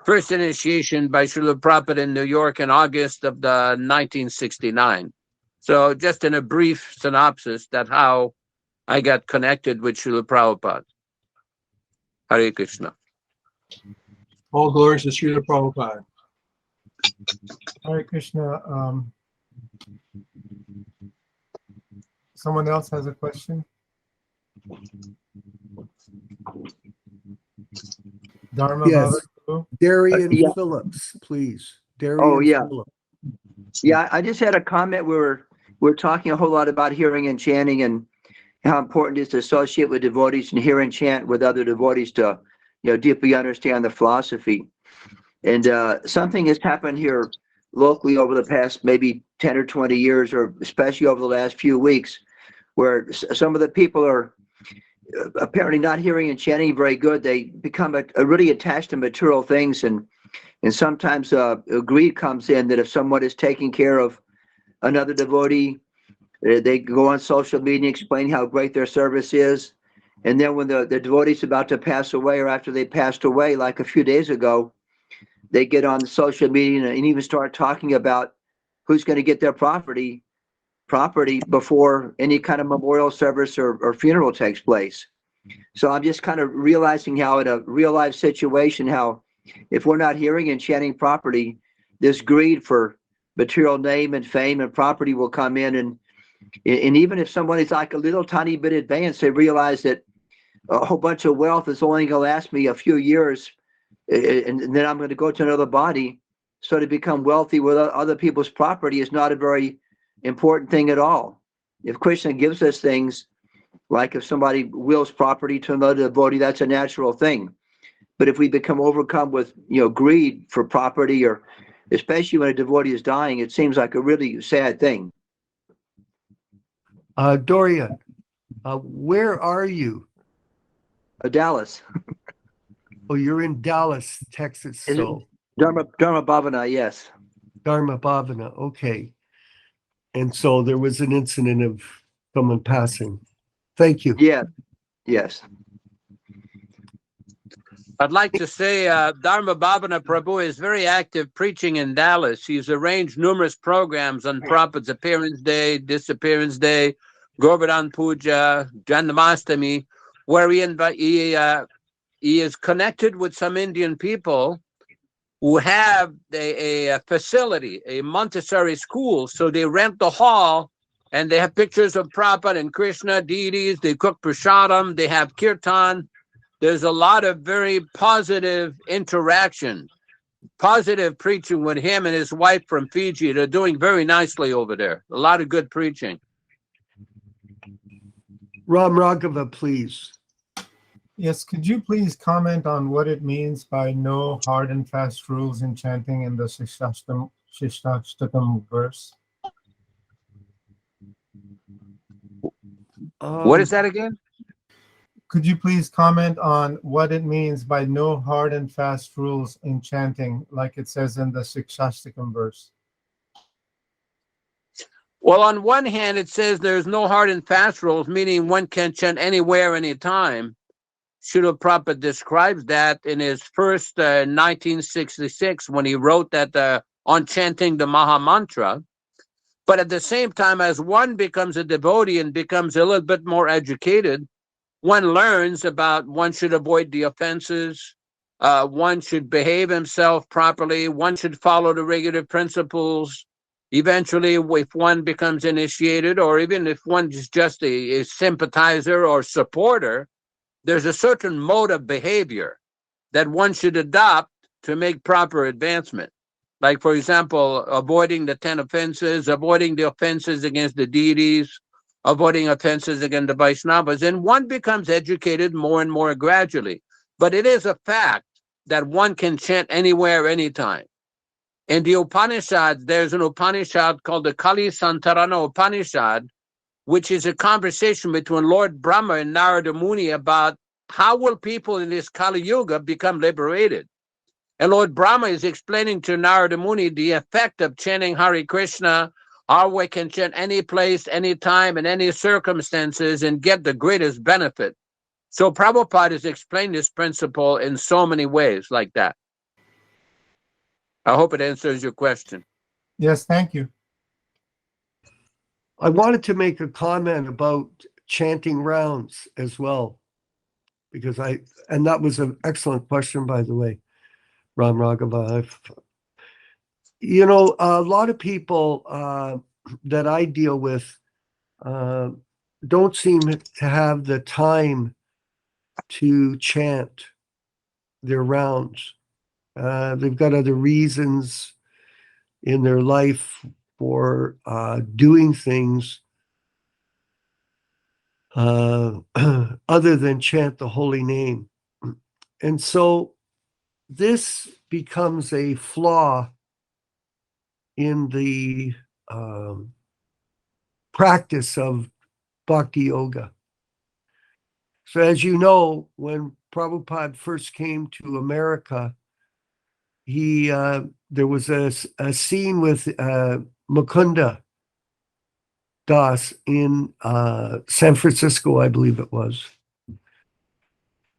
first initiation by Srila Prabhupada in New York in August of 1969. So just in a brief synopsis, that's how I got connected with Srila Prabhupada. Hare Krishna. All glories to Srila Prabhupada. Hare Krishna. Someone else has a question? Dharma. Yes. Bhava? Darian Yeah. Phillips, please. Darian Oh, yeah. Phillips. Yeah, I just had a comment where we're talking a whole lot about hearing and chanting and how important it is to associate with devotees and hear and chant with other devotees to, deeply understand the philosophy. And something has happened here locally over the past maybe 10 or 20 years, or especially over the last few weeks, where some of the people are apparently not hearing and chanting very good. They become really attached to material things, and sometimes greed comes in that if someone is taking care of another devotee, they go on social media, explain how great their service is, and then when the devotee's about to pass away, or after they passed away, like a few days ago, they get on social media and even start talking about who's going to get their property before any kind of memorial service or funeral takes place. So I'm just kind of realizing how in a real life situation, how if we're not hearing and chanting properly, this greed for material name and fame and property will come in. And even if someone is like a little tiny bit advanced, they realize that a whole bunch of wealth is only going to last me a few years, and then I'm going to go to another body. So to become wealthy with other people's property is not a very important thing at all. If Krishna gives us things, like if somebody wills property to another devotee, that's a natural thing. But if we become overcome with greed for property, or especially when a devotee is dying, it seems like a really sad thing. Dorian, where are you? Dallas. Oh, you're in Dallas, Texas. So Dharma Bhavana, yes. Dharma Bhavana, okay. And so there was an incident of someone passing. Thank you. Yeah. Yes. I'd like to say Dharma Bhavana Prabhu is very active preaching in Dallas. He's arranged numerous programs on Prabhupada's Appearance Day, Disappearance Day, Govardhan Puja, Janmashtami, where he is connected with some Indian people who have a facility, a Montessori school. So they rent the hall and they have pictures of Prabhupada and Krishna, deities. They cook prasadam, they have kirtan. There's a lot of very positive interaction, positive preaching with him and his wife from Fiji. They're doing very nicely over there. A lot of good preaching. Ram Raghava, please. Yes, could you please comment on what it means by no hard and fast rules in chanting in the Shishtakam verse? What is that again? Could you please comment on what it means by no hard and fast rules in chanting, like it says in the Shishtakam verse? Well, on one hand, it says there's no hard and fast rules, meaning one can chant anywhere, anytime. Srila Prabhupada describes that in his first 1966 when he wrote that on chanting the Maha Mantra. But at the same time, as one becomes a devotee and becomes a little bit more educated, one learns about one should avoid the offenses, one should behave himself properly, one should follow the regular principles. Eventually, if one becomes initiated, or even if one is just a sympathizer or supporter, there's a certain mode of behavior that one should adopt to make proper advancement. Like, for example, avoiding the 10 offenses, avoiding the offenses against the deities, avoiding offenses against the Vaishnavas, and one becomes educated more and more gradually. But it is a fact that one can chant anywhere, anytime. In the Upanishads, there's an Upanishad called the Kali Santarana Upanishad, which is a conversation between Lord Brahma and Narada Muni about how will people in this Kali Yuga become liberated. And Lord Brahma is explaining to Narada Muni the effect of chanting Hare Krishna, how we can chant any place, any time, in any circumstances and get the greatest benefit. So Prabhupada has explained this principle in so many ways like that. I hope it answers your question. Yes, thank you. I wanted to make a comment about chanting rounds as well, because and that was an excellent question, by the way, Ram Raghava. You know, a lot of people that I deal with don't seem to have the time to chant their rounds. They've got other reasons in their life for doing things other than chant the holy name. And so this becomes a flaw in the practice of bhakti yoga. So as you know, when Prabhupada first came to America, there was a scene with Mukunda Das in San Francisco, I believe it was.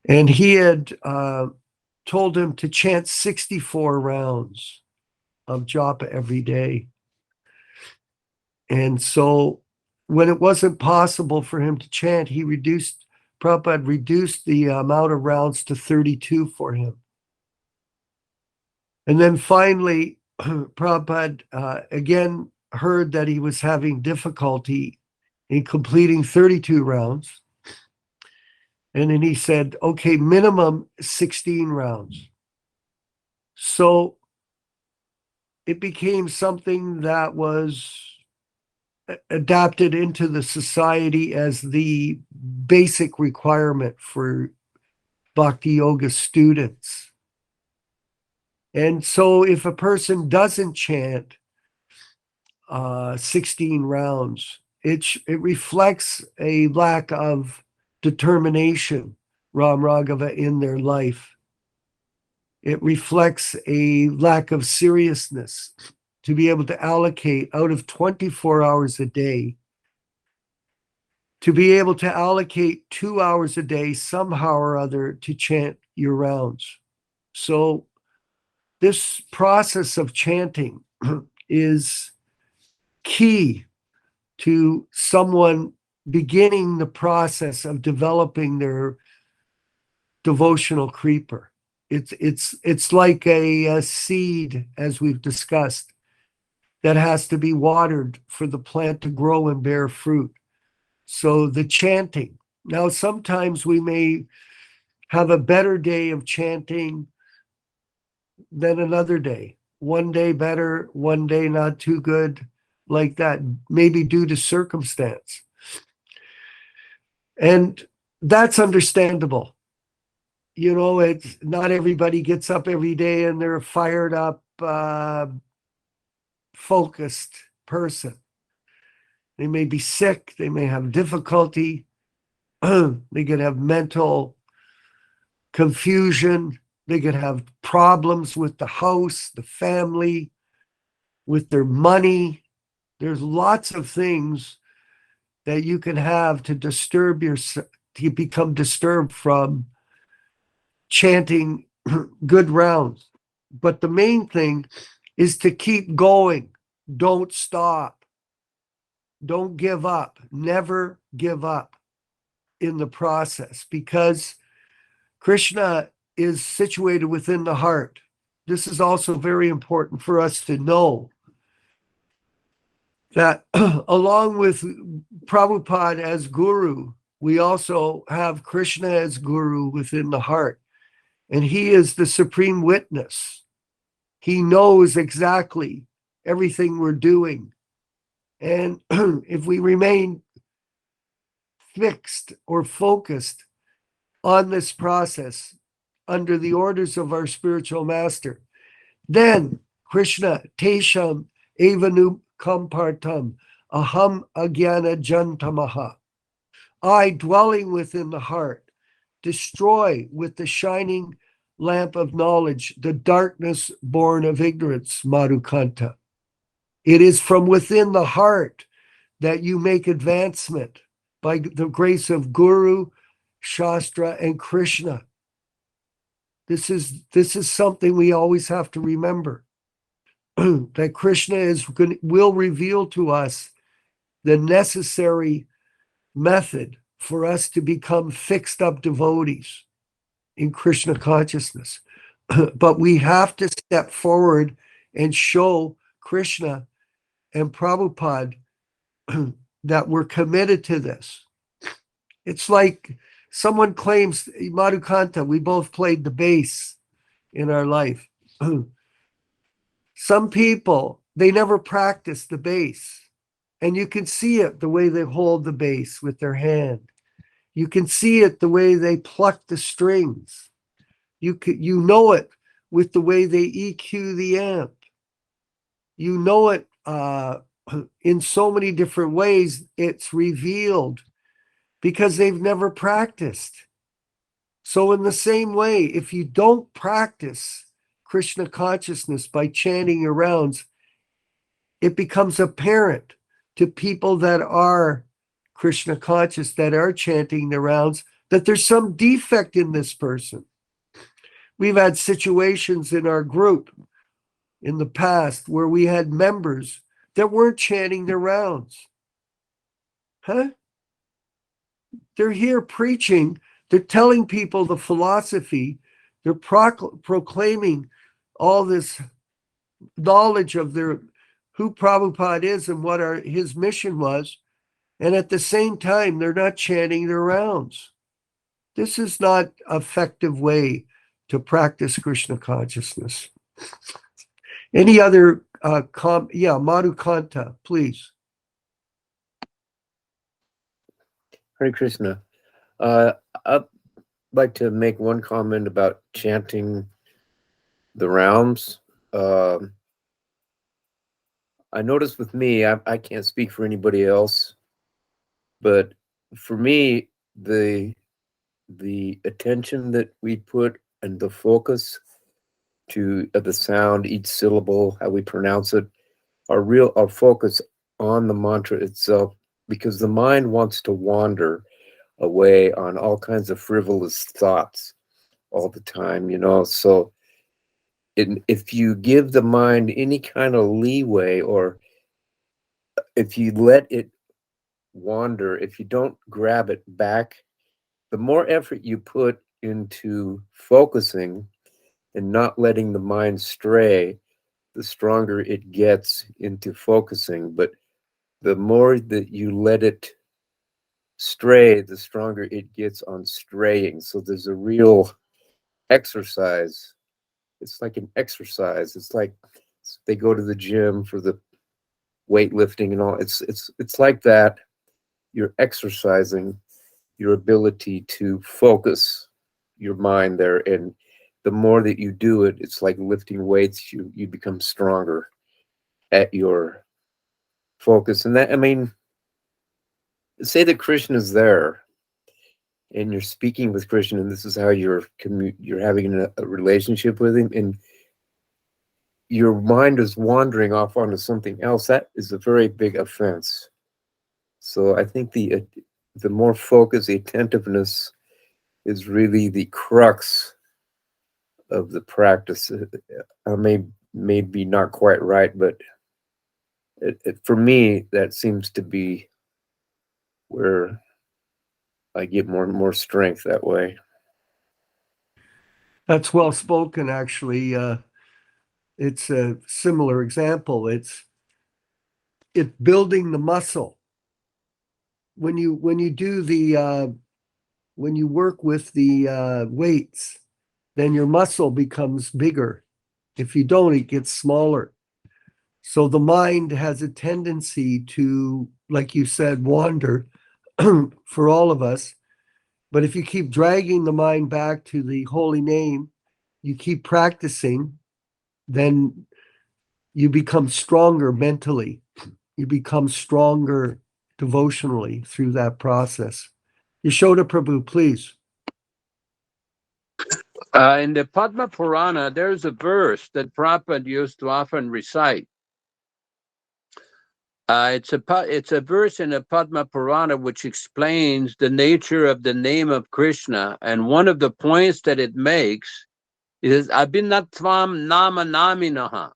And he had told him to chant 64 rounds of japa every day. And so when it wasn't possible for him to chant, Prabhupada reduced the amount of rounds to 32 for him. And then finally, Prabhupada again heard that he was having difficulty in completing 32 rounds. And then he said, okay, minimum 16 rounds. So it became something that was adapted into the society as the basic requirement for bhakti yoga students. And so if a person doesn't chant 16 rounds, it reflects a lack of determination, Ram Raghava, in their life. It reflects a lack of seriousness to be able to allocate out of 24 hours a day, to be able to allocate 2 hours a day somehow or other to chant your rounds. So this process of chanting is key to someone beginning the process of developing their devotional creeper. It's like a seed, as we've discussed, that has to be watered for the plant to grow and bear fruit. So the chanting. Now, sometimes we may have a better day of chanting than another day. One day better, one day not too good, like that, maybe due to circumstance. And that's understandable. You know, it's not everybody gets up every day and they're a fired up, focused person. They may be sick, they may have difficulty, they could have mental confusion, they could have problems with the house, the family, with their money. There's lots of things that you can have to disturb yourself, to become disturbed from chanting good rounds. But the main thing is to keep going. Don't stop. Don't give up. Never give up in the process, because Krishna is situated within the heart. This is also very important for us to know, that along with Prabhupada as guru, we also have Krishna as guru within the heart. And he is the supreme witness. He knows exactly everything we're doing. And if we remain fixed or focused on this process under the orders of our spiritual master, then Krishna tesham evanu kampartam aham agyana jantamaha. I, dwelling within the heart, destroy with the shining lamp of knowledge the darkness born of ignorance, Madhukanta. It is from within the heart that you make advancement by the grace of Guru, Shastra, and Krishna. This is something we always have to remember, that Krishna will reveal to us the necessary method for us to become fixed up devotees in Krishna consciousness. But we have to step forward and show Krishna and Prabhupada that we're committed to this. It's like someone claims, Madhukanta, we both played the bass in our life. Some people, they never practice the bass. And you can see it the way they hold the bass with their hand. You can see it the way they pluck the strings. You know it with the way they EQ the amp. You know it in so many different ways. It's revealed because they've never practiced. So in the same way, if you don't practice Krishna consciousness by chanting your rounds, it becomes apparent to people that are Krishna conscious, that are chanting the rounds, that there's some defect in this person. We've had situations in our group in the past where we had members that weren't chanting their rounds. They're here preaching, they're telling people the philosophy, they're proclaiming all this knowledge of who Prabhupada is and what his mission was, and at the same time, they're not chanting their rounds. This is not an effective way to practice Krishna consciousness. Any other Madhukanta, please. Hare Krishna. I'd like to make one comment about chanting the rounds. I noticed with me, I can't speak for anybody else, but for me, the attention that we put and the focus to the sound, each syllable, how we pronounce it, our focus on the mantra itself, because the mind wants to wander away on all kinds of frivolous thoughts all the time, you know. So if you give the mind any kind of leeway, or if you let it wander, if you don't grab it back, the more effort you put into focusing and not letting the mind stray, the stronger it gets into focusing. But the more that you let it stray, the stronger it gets on straying. So there's a real exercise. It's like an exercise. It's like they go to the gym for the weightlifting and all. It's like that. You're exercising your ability to focus your mind there, and the more that you do it, it's like lifting weights. You become stronger at your focus. And that, I mean, say that Krishna is there, and you're speaking with Krishna, and this is how you're having a relationship with him, and your mind is wandering off onto something else. That is a very big offense. So I think the more focus, the attentiveness is really the crux of the practice. I may be not quite right, but for me, that seems to be where I get more and more strength that way. That's well spoken, actually. It's a similar example. It's building the muscle. When you do when you work with the weights, then your muscle becomes bigger. If you don't, it gets smaller. So the mind has a tendency to, like you said, wander for all of us. But if you keep dragging the mind back to the holy name, you keep practicing, then you become stronger mentally. You become stronger devotionally through that process. Yaśodā Prabhu, please. In the Padma Purana, there's a verse that Prabhupada used to often recite. It's a verse in the Padma Purana which explains the nature of the name of Krishna, and one of the points that it makes is Abhinatvam Nama Naminaha.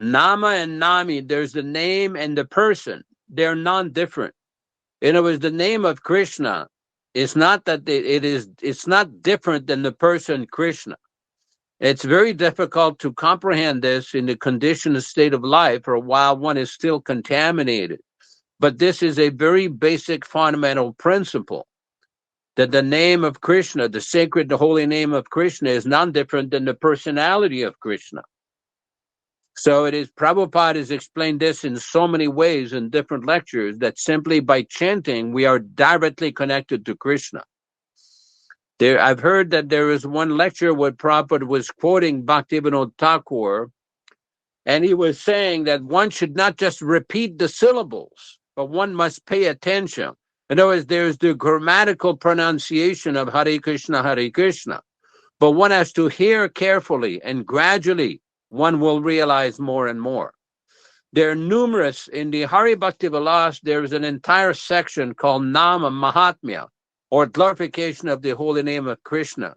Nama and Nami, there's the name and the person. They're non-different. In other words, the name of Krishna is not that it's not different than the person Krishna. It's very difficult to comprehend this in the conditioned state of life, or while one is still contaminated. But this is a very basic fundamental principle, that the name of Krishna, the sacred, the holy name of Krishna, is non-different than the personality of Krishna. So it is, Prabhupada has explained this in so many ways in different lectures, that simply by chanting, we are directly connected to Krishna. I've heard that there is one lecture where Prabhupada was quoting Bhaktivedanta Thakur, and he was saying that one should not just repeat the syllables, but one must pay attention. In other words, there's the grammatical pronunciation of Hare Krishna, Hare Krishna, but one has to hear carefully, and gradually one will realize more and more. There are numerous, in the Hari Bhakti Vilas, there is an entire section called Nama Mahatmya, or glorification of the holy name of Krishna,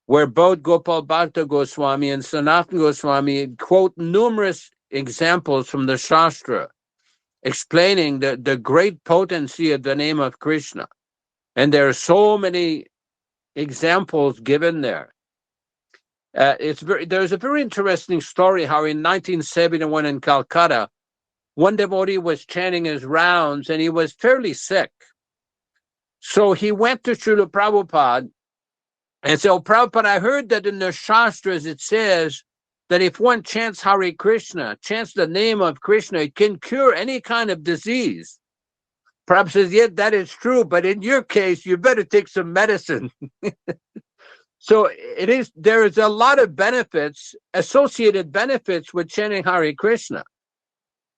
where both Gopal Bhakta Goswami and Sanatana Goswami quote numerous examples from the Shastra, explaining the great potency of the name of Krishna. And there are so many examples given there. There's a very interesting story how in 1971 in Calcutta, one devotee was chanting his rounds and he was fairly sick. So he went to Srila Prabhupada and said, "Oh, Prabhupada, I heard that in the Shastras it says that if one chants Hare Krishna, chants the name of Krishna, it can cure any kind of disease." Prabhupada says, "Yeah, that is true, but in your case, you better take some medicine." So there is a lot of benefits, associated benefits with chanting Hare Krishna.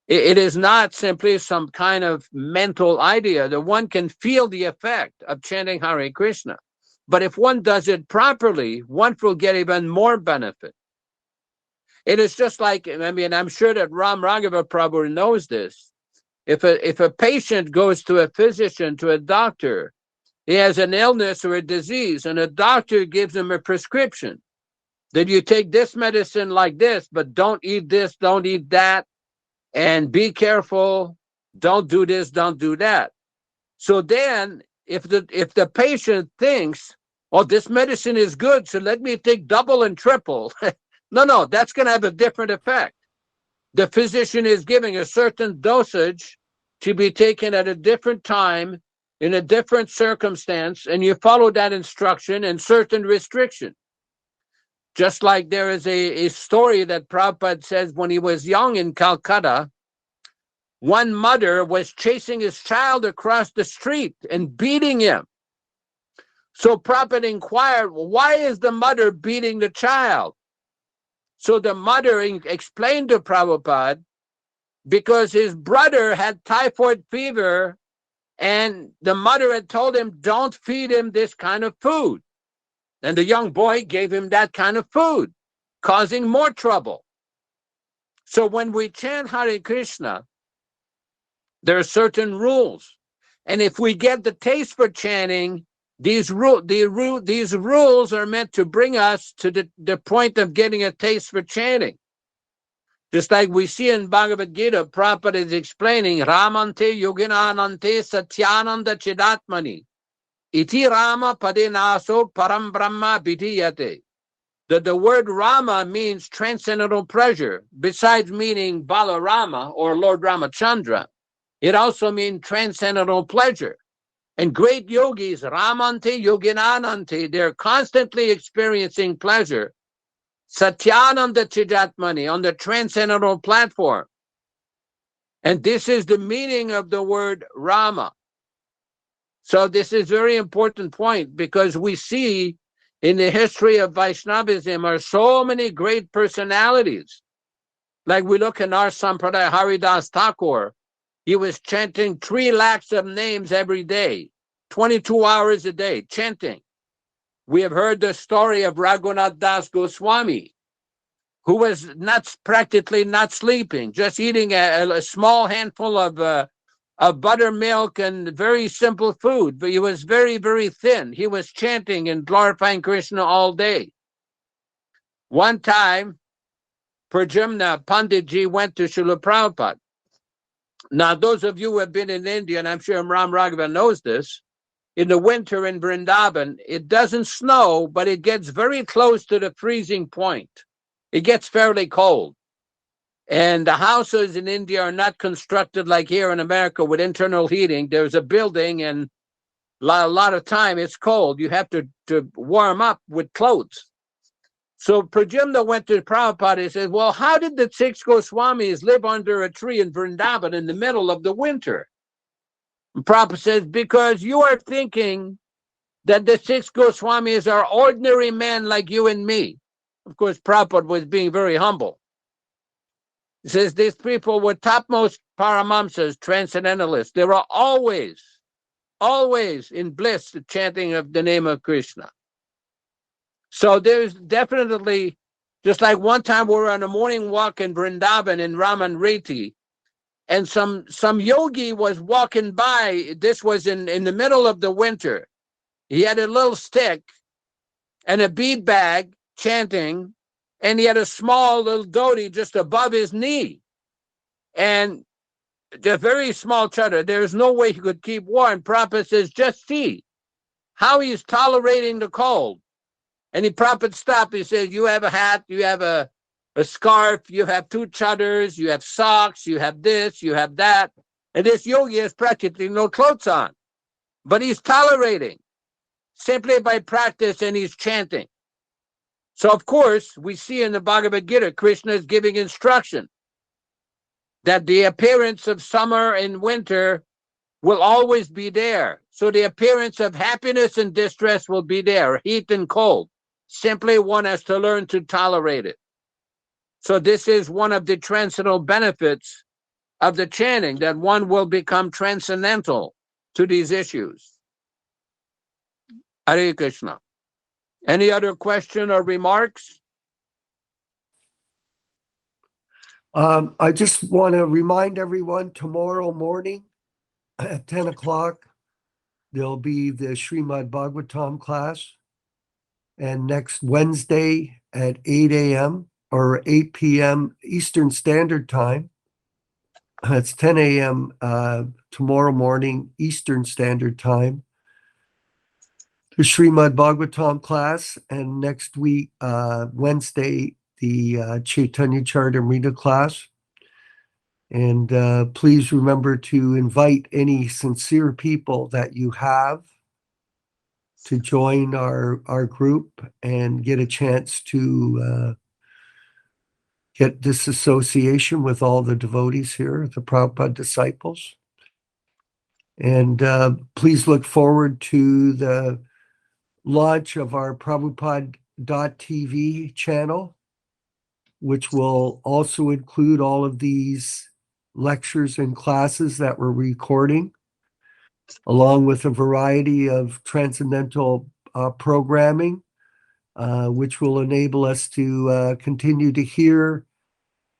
It is not simply some kind of mental idea that one can feel the effect of chanting Hare Krishna. But if one does it properly, one will get even more benefit. It is just like, I mean, I'm sure that Ram Raghava Prabhu knows this. If a patient goes to a physician, to a doctor, he has an illness or a disease, and a doctor gives him a prescription that you take this medicine like this, but don't eat this, don't eat that, and be careful, don't do this, don't do that. So then if the patient thinks, oh, this medicine is good, so let me take double and triple. No, that's going to have a different effect. The physician is giving a certain dosage to be taken at a different time, in a different circumstance, and you follow that instruction and certain restriction. Just like there is a story that Prabhupada says when he was young in Calcutta, one mother was chasing his child across the street and beating him. So Prabhupada inquired, why is the mother beating the child? So the mother explained to Prabhupada, because his brother had typhoid fever, and the mother had told him, don't feed him this kind of food. And the young boy gave him that kind of food, causing more trouble. So when we chant Hare Krishna, there are certain rules. And if we get the taste for chanting, these rules are meant to bring us to the point of getting a taste for chanting. Just like we see in Bhagavad-gītā, Prabhupada is explaining, Ramante yoginanante satyananda chidatmani, iti Rama padinaso param brahma vidiyate. That the word Rama means transcendental pleasure, besides meaning Balarama or Lord Ramachandra. It also means transcendental pleasure. And great yogis, Ramante yoginanante, they're constantly experiencing pleasure. Satyananda Chidatmani, on the transcendental platform. And this is the meaning of the word Rama. So this is a very important point, because we see in the history of Vaishnavism are so many great personalities. Like we look in our Sampradaya, Haridas Thakur, he was chanting 3 lakhs of names every day, 22 hours a day, chanting. We have heard the story of Raghunath Das Goswami, who was practically not sleeping, just eating a small handful of buttermilk and very simple food, but he was very, very thin. He was chanting and glorifying Krishna all day. One time, Prajamna Panditji went to Srila Prabhupada. Now, those of you who have been in India, and I'm sure Ram Raghava knows this, in the winter in Vrindavan, it doesn't snow, but it gets very close to the freezing point. It gets fairly cold. And the houses in India are not constructed like here in America with internal heating. There's a building, and a lot of time it's cold. You have to warm up with clothes. So Prajamna went to Prabhupada and said, well, how did the 6 Goswamis live under a tree in Vrindavan in the middle of the winter? And Prabhupada says, because you are thinking that the 6 Goswamis are ordinary men like you and me. Of course, Prabhupada was being very humble. He says these people were topmost paramamsas, transcendentalists. They were always in bliss, the chanting of the name of Krishna. So there's definitely, just like one time we were on a morning walk in Vrindavan in Raman Reti, and some yogi was walking by. This was in the middle of the winter. He had a little stick and a bead bag chanting, and he had a small little dhoti just above his knee. And the very small chadar, there's no way he could keep warm. Prabhupada says, just see how he's tolerating the cold. And Prabhupada stopped. He says, you have a hat, you have a scarf, you have 2 chadars, you have socks, you have this, you have that. And this yogi has practically no clothes on. But he's tolerating simply by practice, and he's chanting. So, of course, we see in the Bhagavad-gītā, Krishna is giving instruction that the appearance of summer and winter will always be there. So the appearance of happiness and distress will be there, heat and cold. Simply one has to learn to tolerate it. So this is one of the transcendental benefits of the chanting, that one will become transcendental to these issues. Hare Krishna. Any other question or remarks? I just want to remind everyone, tomorrow morning at 10 o'clock, there'll be the Srimad Bhagavatam class. And next Wednesday at 8 a.m. or 8 p.m. Eastern Standard Time, it's 10 a.m. Tomorrow morning Eastern Standard Time, the Srimad Bhagavatam class, and next week, Wednesday, the Chaitanya Charitamrita class. And please remember to invite any sincere people that you have to join our group and get a chance to get this association with all the devotees here, the Prabhupada Disciples. And please look forward to the launch of our Prabhupada.tv channel, which will also include all of these lectures and classes that we're recording, along with a variety of transcendental programming, which will enable us to continue to hear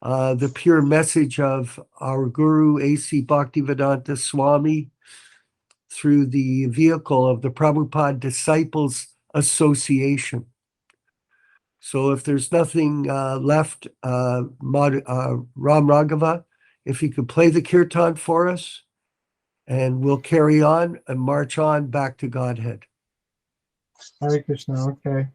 the pure message of our Guru A.C. Bhaktivedanta Swami through the vehicle of the Prabhupada Disciples Association. So if there's nothing left, Ram Raghava, if you could play the Kirtan for us, and we'll carry on and march on back to Godhead. Hare Krishna, okay.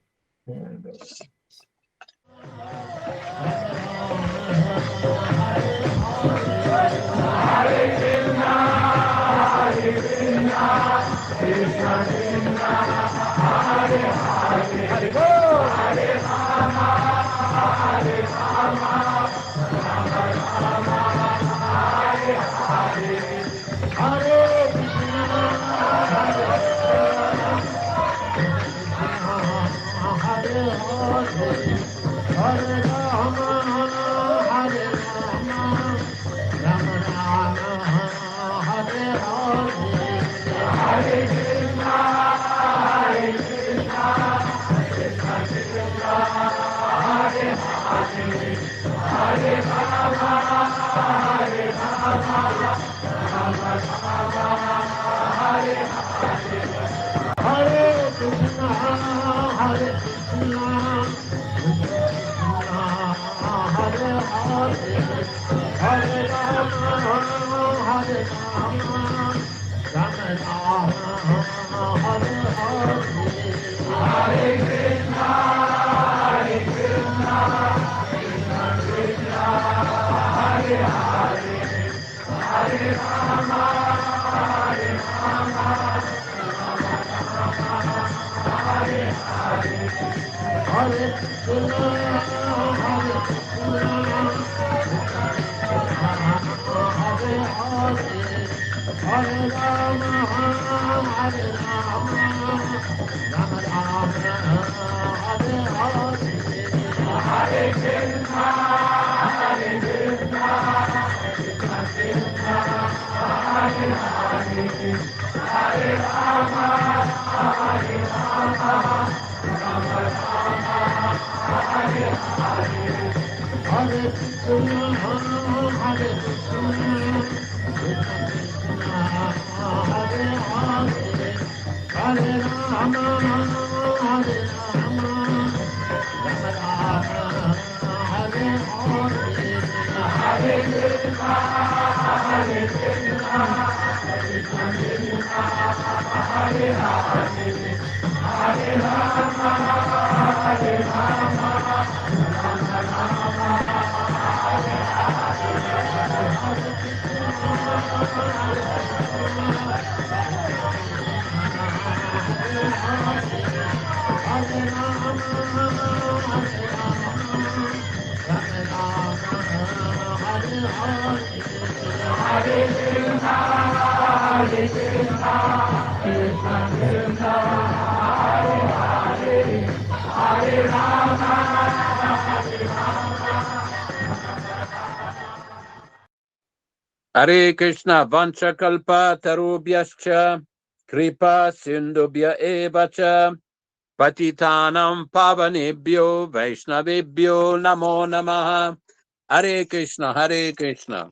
Hare Krishna Vanchakalpa Tarubhyascha Kripa Sindubhya Evacha Patitanam Pavanebhyo Vaishnavebhyo Namo Namaha. Hare Krishna, Hare Krishna.